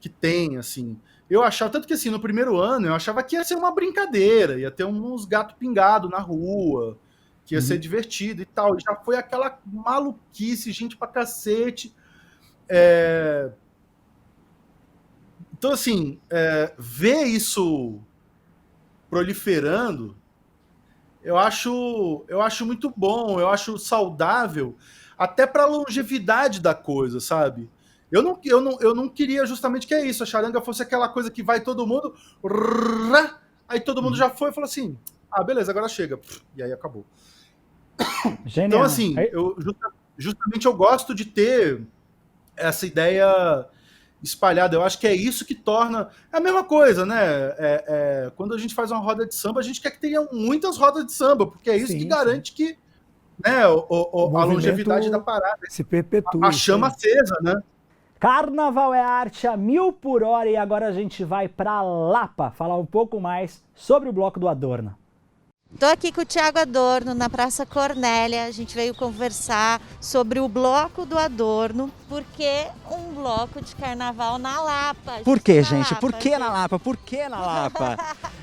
que tem, assim. Eu achava, tanto que assim, no primeiro ano, eu achava que ia ser uma brincadeira, ia ter uns gatos pingados na rua, que ia ser divertido e tal. E já foi aquela maluquice, gente pra cacete. Então, assim, ver isso proliferando, eu acho muito bom, eu acho saudável, até para a longevidade da coisa, sabe? Eu não queria justamente que é isso, a charanga fosse aquela coisa que vai todo mundo, aí todo mundo já foi e falou assim, beleza, agora chega, e aí acabou. Genial. Então, assim, justamente eu gosto de ter essa ideia espalhada. Eu acho que é isso que torna... É a mesma coisa, né? Quando a gente faz uma roda de samba, a gente quer que tenha muitas rodas de samba, porque é isso que garante que, né, a longevidade da parada. Se perpetua. A chama acesa, né? Carnaval é arte a 1000 por hora e agora a gente vai para Lapa falar um pouco mais sobre o Bloco do Adorno. Estou aqui com o Thiago Adorno na Praça Cornélia. A gente veio conversar sobre o Bloco do Adorno, porque um bloco de carnaval na Lapa. Por que, gente? Por que na Lapa? Por que na Lapa?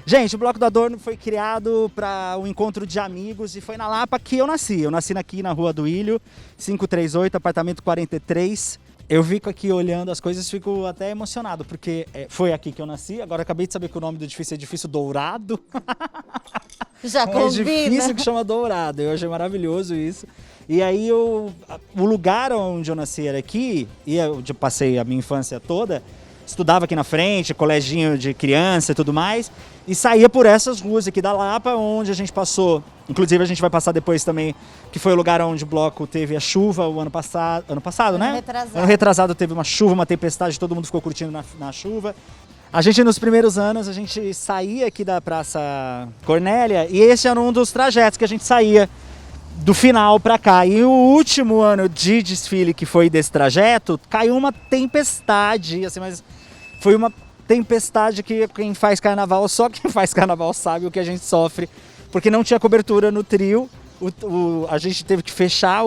Gente, o Bloco do Adorno foi criado para um encontro de amigos e foi na Lapa que eu nasci. Eu nasci aqui na Rua do Ilho, 538, apartamento 43. Eu fico aqui olhando as coisas e fico até emocionado, porque foi aqui que eu nasci. Agora acabei de saber que o nome do edifício é Edifício Dourado. Já combina. É um edifício que chama Dourado, eu achei maravilhoso isso. E aí o lugar onde eu nasci era aqui, e eu passei a minha infância toda, estudava aqui na frente, coleginho de criança e tudo mais, e saía por essas ruas aqui da Lapa, onde a gente passou, inclusive a gente vai passar depois também, que foi o lugar onde o bloco teve a chuva o ano passado, né? Retrasado. Ano retrasado teve uma chuva, uma tempestade, todo mundo ficou curtindo na chuva. A gente, nos primeiros anos, a gente saía aqui da Praça Cornélia e esse era um dos trajetos que a gente saía do final para cá. E o último ano de desfile que foi desse trajeto, caiu uma tempestade, assim, mas foi uma tempestade que quem faz carnaval, só quem faz carnaval sabe o que a gente sofre, porque não tinha cobertura no trio, a gente teve que fechar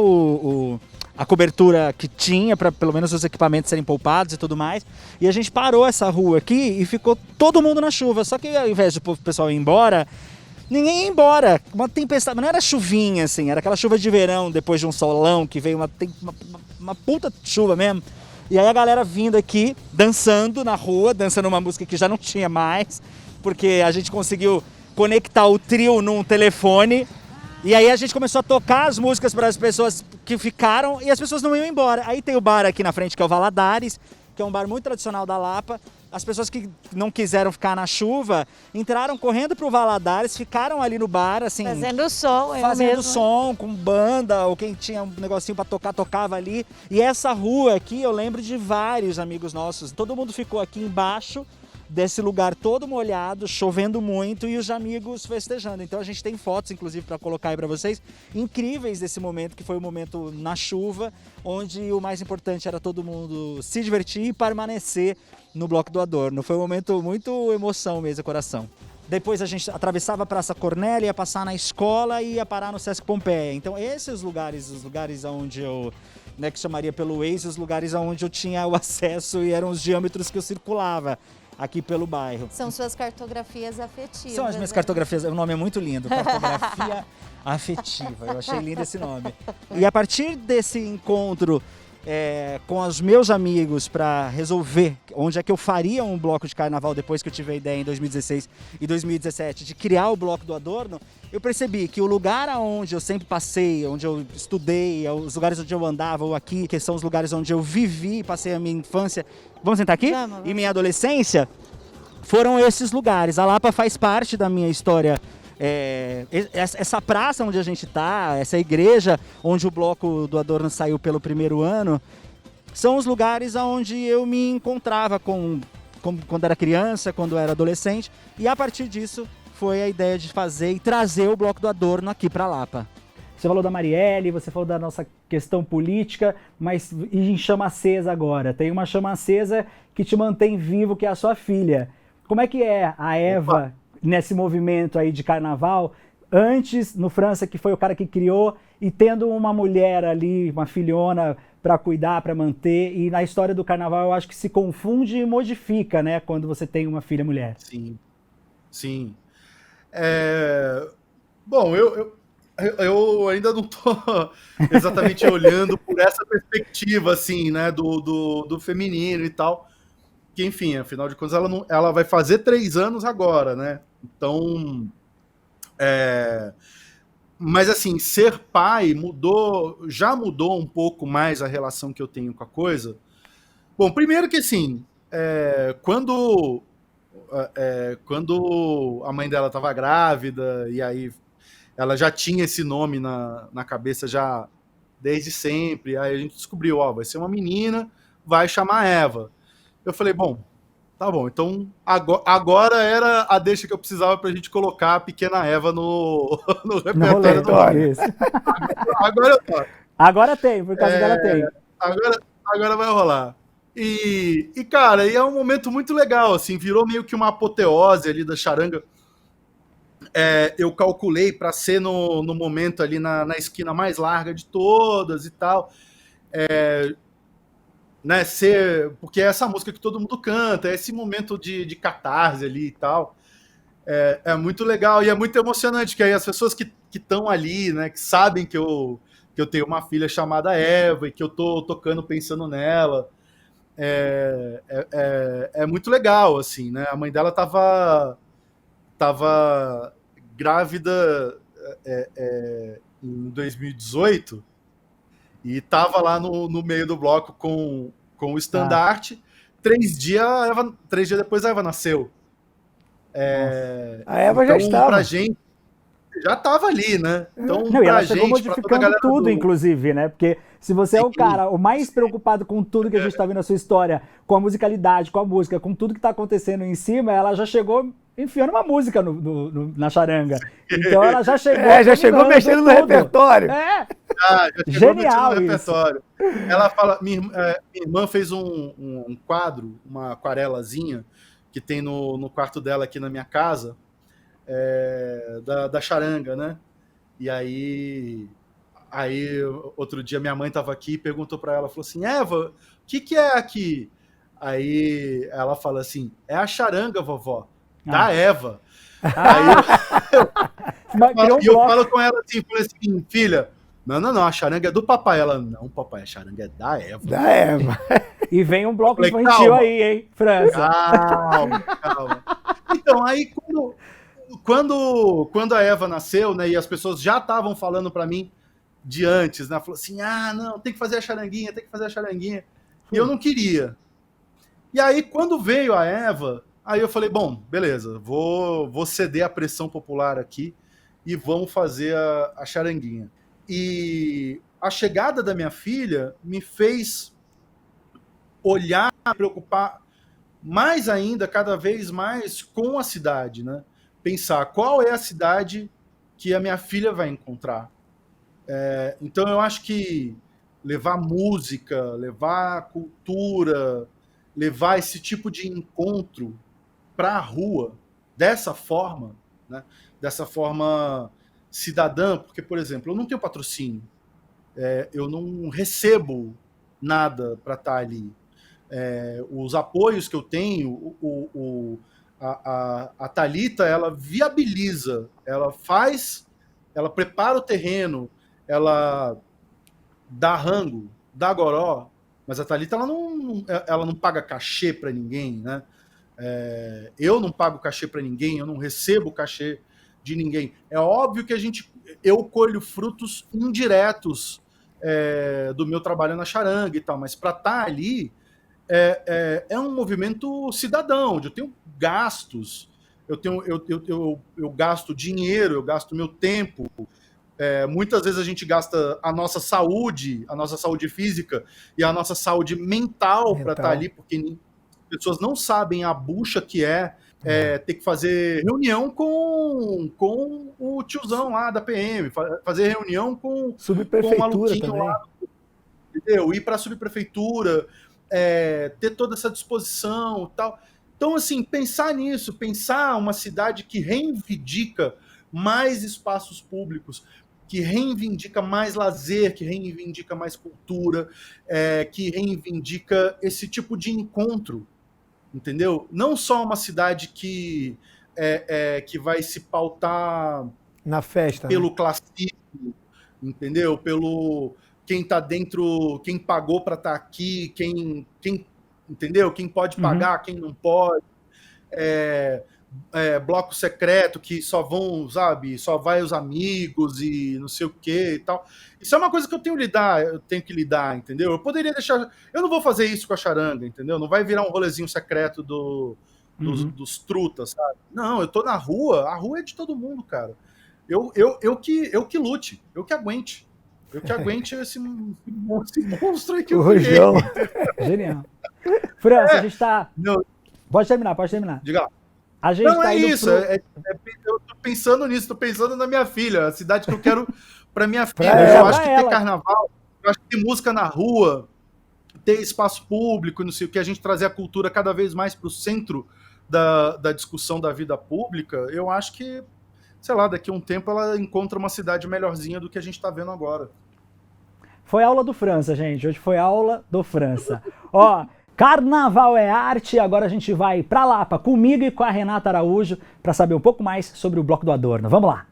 a cobertura que tinha para pelo menos os equipamentos serem poupados e tudo mais. E a gente parou essa rua aqui e ficou todo mundo na chuva. Só que ao invés do pessoal ir embora, ninguém ia embora. Uma tempestade, mas não era chuvinha assim, era aquela chuva de verão depois de um solão que veio uma puta chuva mesmo. E aí a galera vindo aqui, dançando na rua, dançando uma música que já não tinha mais, porque a gente conseguiu conectar o trio num telefone. E aí a gente começou a tocar as músicas para as pessoas que ficaram e as pessoas não iam embora. Aí tem o bar aqui na frente que é o Valadares, que é um bar muito tradicional da Lapa. As pessoas que não quiseram ficar na chuva entraram correndo pro Valadares, ficaram ali no bar, assim... Fazendo som, fazendo som, com banda, ou quem tinha um negocinho pra tocar, tocava ali. E essa rua aqui, eu lembro de vários amigos nossos. Todo mundo ficou aqui embaixo desse lugar todo molhado, chovendo muito, e os amigos festejando. Então a gente tem fotos, inclusive, para colocar aí para vocês, incríveis desse momento, que foi o momento na chuva, onde o mais importante era todo mundo se divertir e permanecer no Bloco do Adorno. Foi um momento muito emoção mesmo, coração. Depois a gente atravessava a Praça Cornélia, ia passar na escola e ia parar no Sesc Pompeia. Então esses os lugares onde eu, né, que chamaria pelo Waze, os lugares onde eu tinha o acesso e eram os diâmetros que eu circulava aqui pelo bairro. São suas cartografias afetivas. São as minhas cartografias, o nome é muito lindo, cartografia afetiva, eu achei lindo esse nome. E a partir desse encontro com os meus amigos para resolver onde é que eu faria um bloco de carnaval depois que eu tive a ideia em 2016 e 2017 de criar o Bloco do Adorno, eu percebi que o lugar onde eu sempre passei, onde eu estudei, os lugares onde eu andava, ou aqui, que são os lugares onde eu vivi e passei a minha infância, vamos sentar aqui? Vamos. E minha adolescência, foram esses lugares. A Lapa faz parte da minha história. Essa praça onde a gente está, essa igreja onde o Bloco do Adorno saiu pelo primeiro ano, são os lugares onde eu me encontrava quando era criança, quando era adolescente, e a partir disso foi a ideia de fazer e trazer o Bloco do Adorno aqui para Lapa. Você falou da Marielle, você falou da nossa questão política, mas em chama acesa agora. Tem uma chama acesa que te mantém vivo, que é a sua filha. Como é que é a Eva nesse movimento aí de carnaval, antes no França, que foi o cara que criou, e tendo uma mulher ali, uma filhona para cuidar, para manter, e na história do carnaval eu acho que se confunde e modifica, né, quando você tem uma filha mulher. Sim, sim. Bom, eu ainda não estou exatamente olhando por essa perspectiva, assim, né, do feminino e tal, que, enfim, afinal de contas, ela vai fazer 3 anos agora, né? Então, mas assim, ser pai já mudou um pouco mais a relação que eu tenho com a coisa. Bom, primeiro que assim, quando a mãe dela estava grávida, e aí ela já tinha esse nome na cabeça já desde sempre, aí a gente descobriu, vai ser uma menina, vai chamar Eva. Eu falei, bom, tá bom, então agora era a deixa que eu precisava pra gente colocar a pequena Eva no repertório do rolê. Agora eu tô. Agora tem, por causa dela tem. Agora vai rolar. E cara, é um momento muito legal, assim, virou meio que uma apoteose ali da charanga. Eu calculei para ser no momento ali na esquina mais larga de todas e tal. Né, porque é essa música que todo mundo canta, é esse momento de catarse ali e tal, é muito legal e é muito emocionante, que aí as pessoas que estão ali, né, que sabem que eu tenho uma filha chamada Eva e que eu tô tocando pensando nela, é muito legal, assim, né, a mãe dela tava grávida em 2018, e tava lá no meio do bloco com o estandarte. 3 dias depois a Eva nasceu. A Eva então, já estava. Pra gente, já tava ali, né? Então, Não, e ela chegou gente, modificando tudo, inclusive, né? Porque se você é o cara o mais preocupado com tudo que a gente tá vendo na sua história, com a musicalidade, com a música, com tudo que tá acontecendo em cima, ela já chegou enfiando uma música na charanga. Então ela já chegou. Já chegou mexendo no repertório. Já Genial no isso. repertório. Ela fala, minha irmã fez um quadro, uma aquarelazinha, que tem no quarto dela aqui na minha casa, da charanga, né? E aí Aí, outro dia, minha mãe estava aqui e perguntou para ela, falou assim, Eva, o que é aqui? Aí ela fala assim, é a charanga, vovó, da Eva. Aí eu falo com ela assim, falei assim, filha, não, a charanga é do papai. Ela, não, papai, a charanga é da Eva. Da Eva. E vem um bloco falei, infantil calma. aí, hein, França? Calma. Então, aí quando a Eva nasceu, né, e as pessoas já estavam falando para mim de antes, né, falou assim, não, tem que fazer a charanguinha. E eu não queria. E aí, quando veio a Eva, aí eu falei, bom, beleza, vou ceder à pressão popular aqui e vamos fazer a charanguinha. E a chegada da minha filha me fez olhar, preocupar mais ainda, cada vez mais com a cidade, né? Pensar qual é a cidade que a minha filha vai encontrar. Então eu acho que levar música, levar cultura, levar esse tipo de encontro para a rua, dessa forma, né? Dessa forma cidadã, porque, por exemplo, eu não tenho patrocínio, eu não recebo nada para estar ali. Os apoios que eu tenho, a Thalita, ela viabiliza, ela prepara o terreno, ela dá rango, dá goró, mas a Thalita ela não paga cachê para ninguém, né? Eu não pago cachê para ninguém, eu não recebo cachê de ninguém. É óbvio que eu colho frutos indiretos do meu trabalho na charanga e tal, mas para estar ali é um movimento cidadão, onde eu tenho gastos, eu gasto dinheiro, eu gasto meu tempo. Muitas vezes a gente gasta a nossa saúde física e a nossa saúde mental para estar ali, porque as pessoas não sabem a bucha que ter que fazer reunião com o tiozão lá da PM, fazer reunião com o maluquinho lá, entendeu? Ir para a subprefeitura, ter toda essa disposição e tal. Então, assim, pensar nisso, pensar uma cidade que reivindica mais espaços públicos, que reivindica mais lazer, que reivindica mais cultura, que reivindica esse tipo de encontro, entendeu? Não só uma cidade que vai se pautar na festa, pelo né? classismo, entendeu? Pelo quem tá dentro, quem pagou para estar aqui, quem entendeu? Quem pode pagar, quem não pode. Bloco secreto que só vai os amigos e não sei o que e tal. Isso é uma coisa que eu tenho que lidar, entendeu? Eu poderia deixar. Eu não vou fazer isso com a charanga, entendeu? Não vai virar um rolezinho secreto dos trutas, sabe? Não, eu tô na rua, a rua é de todo mundo, cara. Eu que lute, eu que aguente. Eu que aguente esse monstro aí que eu criei. Genial. França, a gente tá. Não. Pode terminar. Diga lá. A gente não, isso. Eu tô pensando nisso, tô pensando na minha filha, a cidade que eu quero pra minha filha. Eu acho que ter carnaval, eu acho que ter música na rua, ter espaço público, não sei o que, a gente trazer a cultura cada vez mais pro centro da discussão da vida pública, eu acho que, sei lá, daqui a um tempo ela encontra uma cidade melhorzinha do que a gente tá vendo agora. Foi aula do França, gente. Hoje foi aula do França. Ó, Carnaval é arte, agora a gente vai pra Lapa comigo e com a Renata Araújo para saber um pouco mais sobre o Bloco do Adorno. Vamos lá!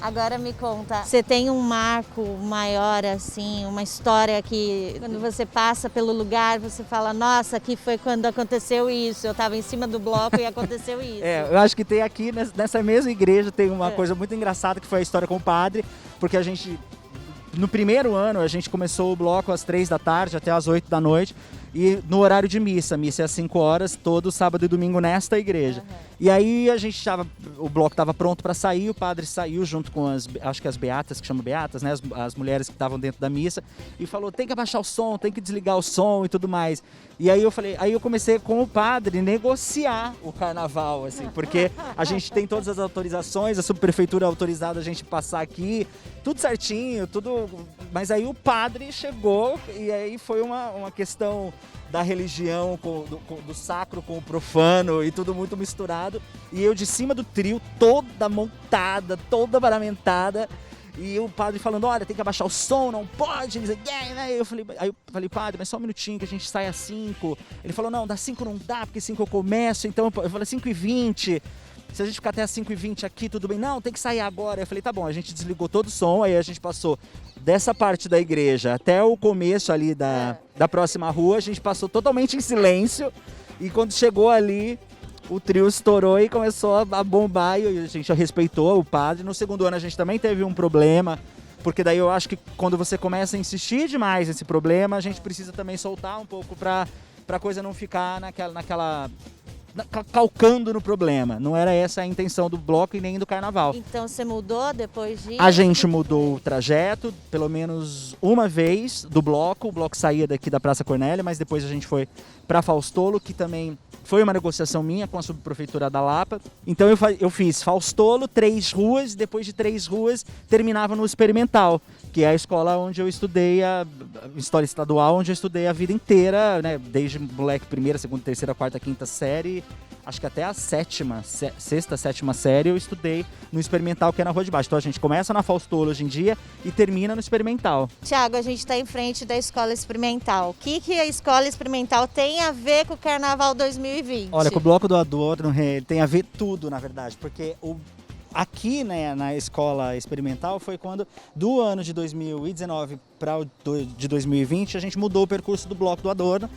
Agora me conta, você tem um marco maior assim, uma história que quando você passa pelo lugar você fala, nossa, aqui foi quando aconteceu isso, eu estava em cima do bloco e aconteceu isso. Eu acho que tem aqui nessa mesma igreja tem uma coisa muito engraçada que foi a história com o padre, porque a gente, no primeiro ano, a gente começou o bloco às 3 da tarde até às 8 da noite. E no horário de missa é às 5 horas, todo sábado e domingo nesta igreja. E aí o bloco estava pronto para sair, o padre saiu junto com acho que as beatas, que chamam beatas, né, as mulheres que estavam dentro da missa, e falou, tem que abaixar o som, tem que desligar o som e tudo mais. E aí eu comecei com o padre negociar o carnaval, assim, porque a gente tem todas as autorizações, a subprefeitura autorizada a gente passar aqui, tudo certinho, tudo. Mas aí o padre chegou e aí foi uma questão da religião, do sacro com o profano e tudo muito misturado. E eu de cima do trio, toda montada, toda paramentada. E o padre falando, olha, tem que abaixar o som, não pode. Ele dizia, aí eu falei, padre, mas só um minutinho que a gente sai às 5. Ele falou, não, das 5 não dá, porque 5 eu começo. Então eu falei, 5h20. Se a gente ficar até as 5h20 aqui, tudo bem? Não, tem que sair agora. Eu falei, tá bom, a gente desligou todo o som, aí a gente passou dessa parte da igreja até o começo ali da próxima rua, a gente passou totalmente em silêncio. E quando chegou ali, o trio estourou e começou a bombar e a gente respeitou o padre. No segundo ano a gente também teve um problema, porque daí eu acho que quando você começa a insistir demais nesse problema, a gente precisa também soltar um pouco pra coisa não ficar calcando no problema. Não era essa a intenção do bloco e nem do carnaval. Então você mudou depois disso? A gente mudou o trajeto, pelo menos uma vez do bloco. O bloco saía daqui da Praça Cornélia, mas depois a gente foi para Faustolo, que também foi uma negociação minha com a subprefeitura da Lapa. Então eu fiz Faustolo, 3 ruas, e depois de 3 ruas terminava no Experimental, que é a escola onde eu estudei, a História Estadual, onde eu estudei a vida inteira, né? Desde moleque, 1ª, 2ª, 3ª, 4ª, 5ª série, acho que até a 6ª, 7ª série eu estudei no Experimental, que é na Rua de Baixo. Então a gente começa na Faustolo hoje em dia e termina no Experimental. Tiago, a gente está em frente da Escola Experimental. O que a Escola Experimental tem a ver com o Carnaval 2020? Olha, com o Bloco do Adorno, tem a ver tudo, na verdade, porque aqui, né, na Escola Experimental foi quando, do ano de 2019 para o de 2020, a gente mudou o percurso do Bloco do Adorno.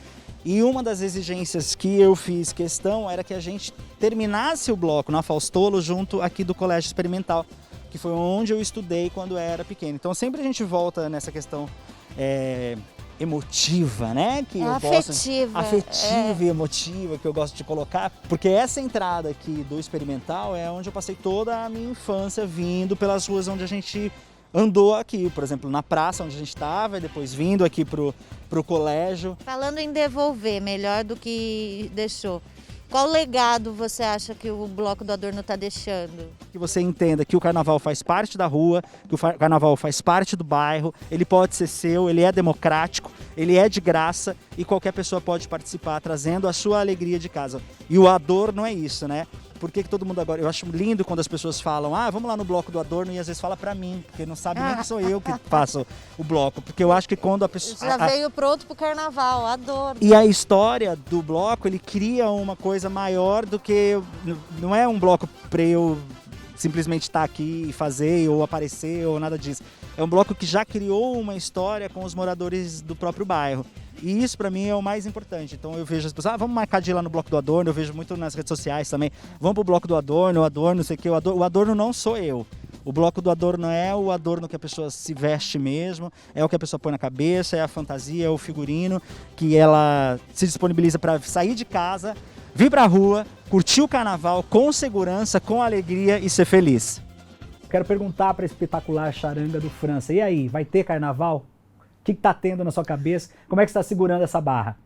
E uma das exigências que eu fiz questão era que a gente terminasse o bloco na Faustolo junto aqui do Colégio Experimental, que foi onde eu estudei quando era pequeno. Então sempre a gente volta nessa questão emotiva, né? Que eu afetiva. Afetiva e emotiva, que eu gosto de colocar. Porque essa entrada aqui do Experimental é onde eu passei toda a minha infância vindo pelas ruas onde a gente andou aqui, por exemplo, na praça onde a gente estava, e depois vindo aqui pro colégio. Falando em devolver, melhor do que deixou, qual legado você acha que o Bloco do Adorno está deixando? Que você entenda que o carnaval faz parte da rua, que o carnaval faz parte do bairro, ele pode ser seu, ele é democrático, ele é de graça e qualquer pessoa pode participar, trazendo a sua alegria de casa. E o Adorno é isso, né? Por que todo mundo agora... Eu acho lindo quando as pessoas falam, vamos lá no Bloco do Adorno, e às vezes fala pra mim, porque não sabe nem que sou eu que faço o bloco. Porque eu acho que quando a pessoa... Já veio pronto pro carnaval, Adorno. E a história do bloco, ele cria uma coisa maior do que... Não é um bloco pra eu simplesmente estar aqui e fazer, ou aparecer, ou nada disso. É um bloco que já criou uma história com os moradores do próprio bairro. E isso pra mim é o mais importante. Então eu vejo as pessoas, vamos marcar de ir lá no Bloco do Adorno, eu vejo muito nas redes sociais também, vamos pro Bloco do Adorno, o Adorno, não sei o que, o Adorno não sou eu. O Bloco do Adorno é o adorno que a pessoa se veste mesmo, é o que a pessoa põe na cabeça, é a fantasia, é o figurino, que ela se disponibiliza para sair de casa, vir pra rua, curtir o carnaval com segurança, com alegria e ser feliz. Quero perguntar para a espetacular Charanga do França, e aí, vai ter carnaval? O que tá tendo na sua cabeça? Como é que você está segurando essa barra?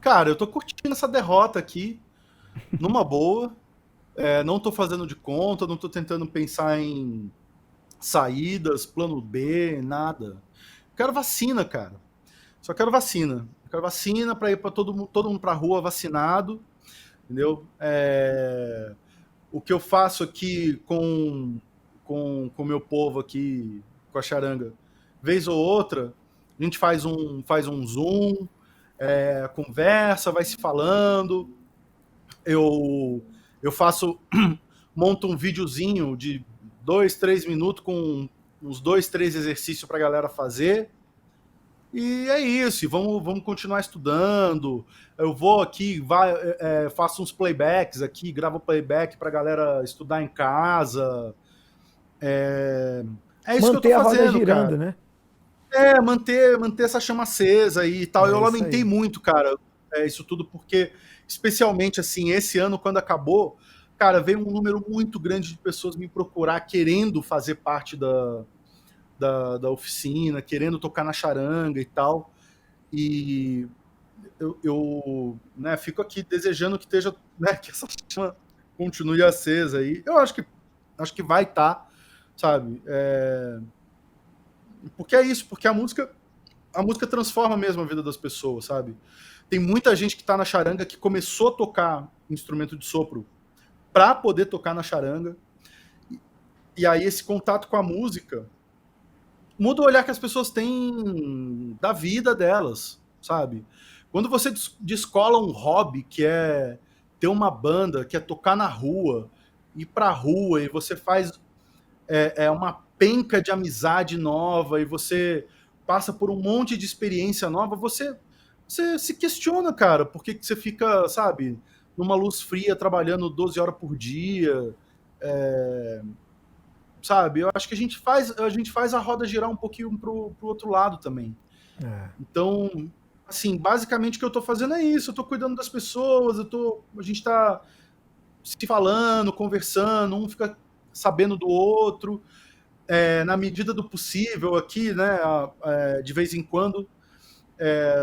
Cara, eu tô curtindo essa derrota aqui, numa boa. Não tô fazendo de conta, não tô tentando pensar em saídas, plano B, nada. Quero vacina, cara. Só quero vacina. Eu quero vacina para ir para todo mundo pra rua vacinado, entendeu? O que eu faço aqui com o meu povo aqui, com a Charanga, vez ou outra, a gente faz um Zoom, conversa, vai se falando. Eu monto um videozinho de 2, 3 minutos com uns 2, 3 exercícios para a galera fazer. E é isso, vamos continuar estudando. Eu vou aqui, faço uns playbacks aqui, gravo playback para a galera estudar em casa. É isso manter que eu tô a fazendo, roda girando, cara. né? Manter essa chama acesa e tal. Eu lamentei muito, cara, isso tudo, porque, especialmente, assim, esse ano, quando acabou, cara, veio um número muito grande de pessoas me procurar, querendo fazer parte da oficina, querendo tocar na charanga e tal. E eu fico aqui desejando que esteja, né, que essa chama continue acesa aí. Eu acho que vai estar, sabe? Porque é isso, porque a música transforma mesmo a vida das pessoas, sabe? Tem muita gente que tá na charanga que começou a tocar instrumento de sopro para poder tocar na charanga E aí esse contato com a música muda o olhar que as pessoas têm da vida delas, sabe? Quando você descola um hobby que é ter uma banda, que é tocar na rua, ir pra rua, e você faz uma penca de amizade nova, e você passa por um monte de experiência nova, você se questiona, cara, por que você fica, sabe, numa luz fria, trabalhando 12 horas por dia, sabe? Eu acho que a gente faz a roda girar um pouquinho pro outro lado também. Então, assim, basicamente o que eu tô fazendo é isso, eu tô cuidando das pessoas, a gente tá se falando, conversando, um fica sabendo do outro, na medida do possível aqui, né, de vez em quando,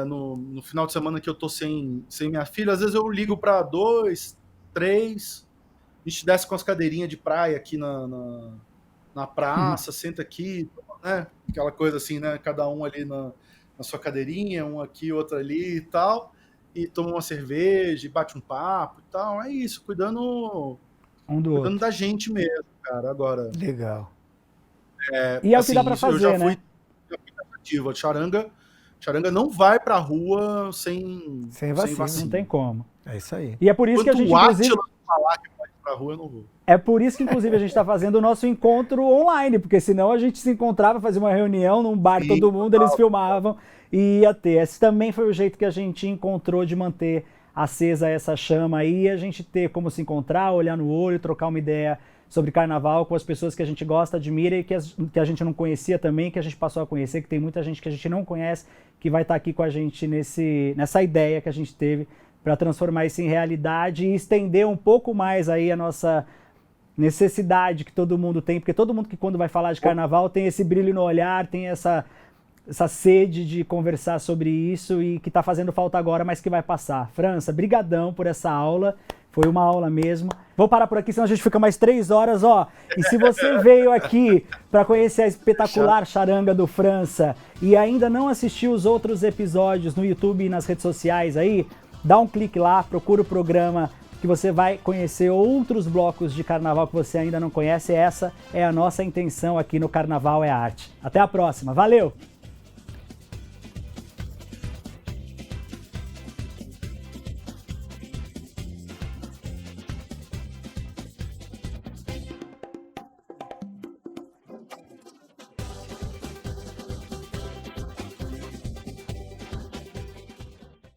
no final de semana que eu tô sem minha filha, às vezes eu ligo para 2, 3, a gente desce com as cadeirinhas de praia aqui na praça, senta aqui, né, aquela coisa assim, né, cada um ali na sua cadeirinha, um aqui, outro ali e tal, e toma uma cerveja, e bate um papo e tal, é isso, cuidando outro. da gente mesmo, cara, agora. Legal. E é o que dá pra fazer, né? Já fui tentativa. Charanga não vai pra rua sem vacina. Não tem como. É isso aí. E é por isso que a gente, inclusive... falar que vai pra rua, eu não vou. É por isso que, inclusive, a gente está fazendo o nosso encontro online, porque senão a gente se encontrava, fazia uma reunião num bar, sim, todo mundo, eles filmavam e ia ter. Esse também foi o jeito que a gente encontrou de manter acesa essa chama aí, a gente ter como se encontrar, olhar no olho, trocar uma ideia sobre carnaval com as pessoas que a gente gosta, admira e que a gente não conhecia também, que a gente passou a conhecer, que tem muita gente que a gente não conhece, que vai estar aqui com a gente nessa ideia que a gente teve para transformar isso em realidade e estender um pouco mais aí a nossa necessidade que todo mundo tem, porque todo mundo que quando vai falar de carnaval tem esse brilho no olhar, tem essa sede de conversar sobre isso e que está fazendo falta agora, mas que vai passar. França, brigadão por essa aula, foi uma aula mesmo. Vou parar por aqui, senão a gente fica mais 3 horas, ó. E se você veio aqui para conhecer a espetacular charanga do França e ainda não assistiu os outros episódios no YouTube e nas redes sociais aí, dá um clique lá, procura o programa que você vai conhecer outros blocos de carnaval que você ainda não conhece. Essa é a nossa intenção aqui no Carnaval é Arte. Até a próxima, valeu!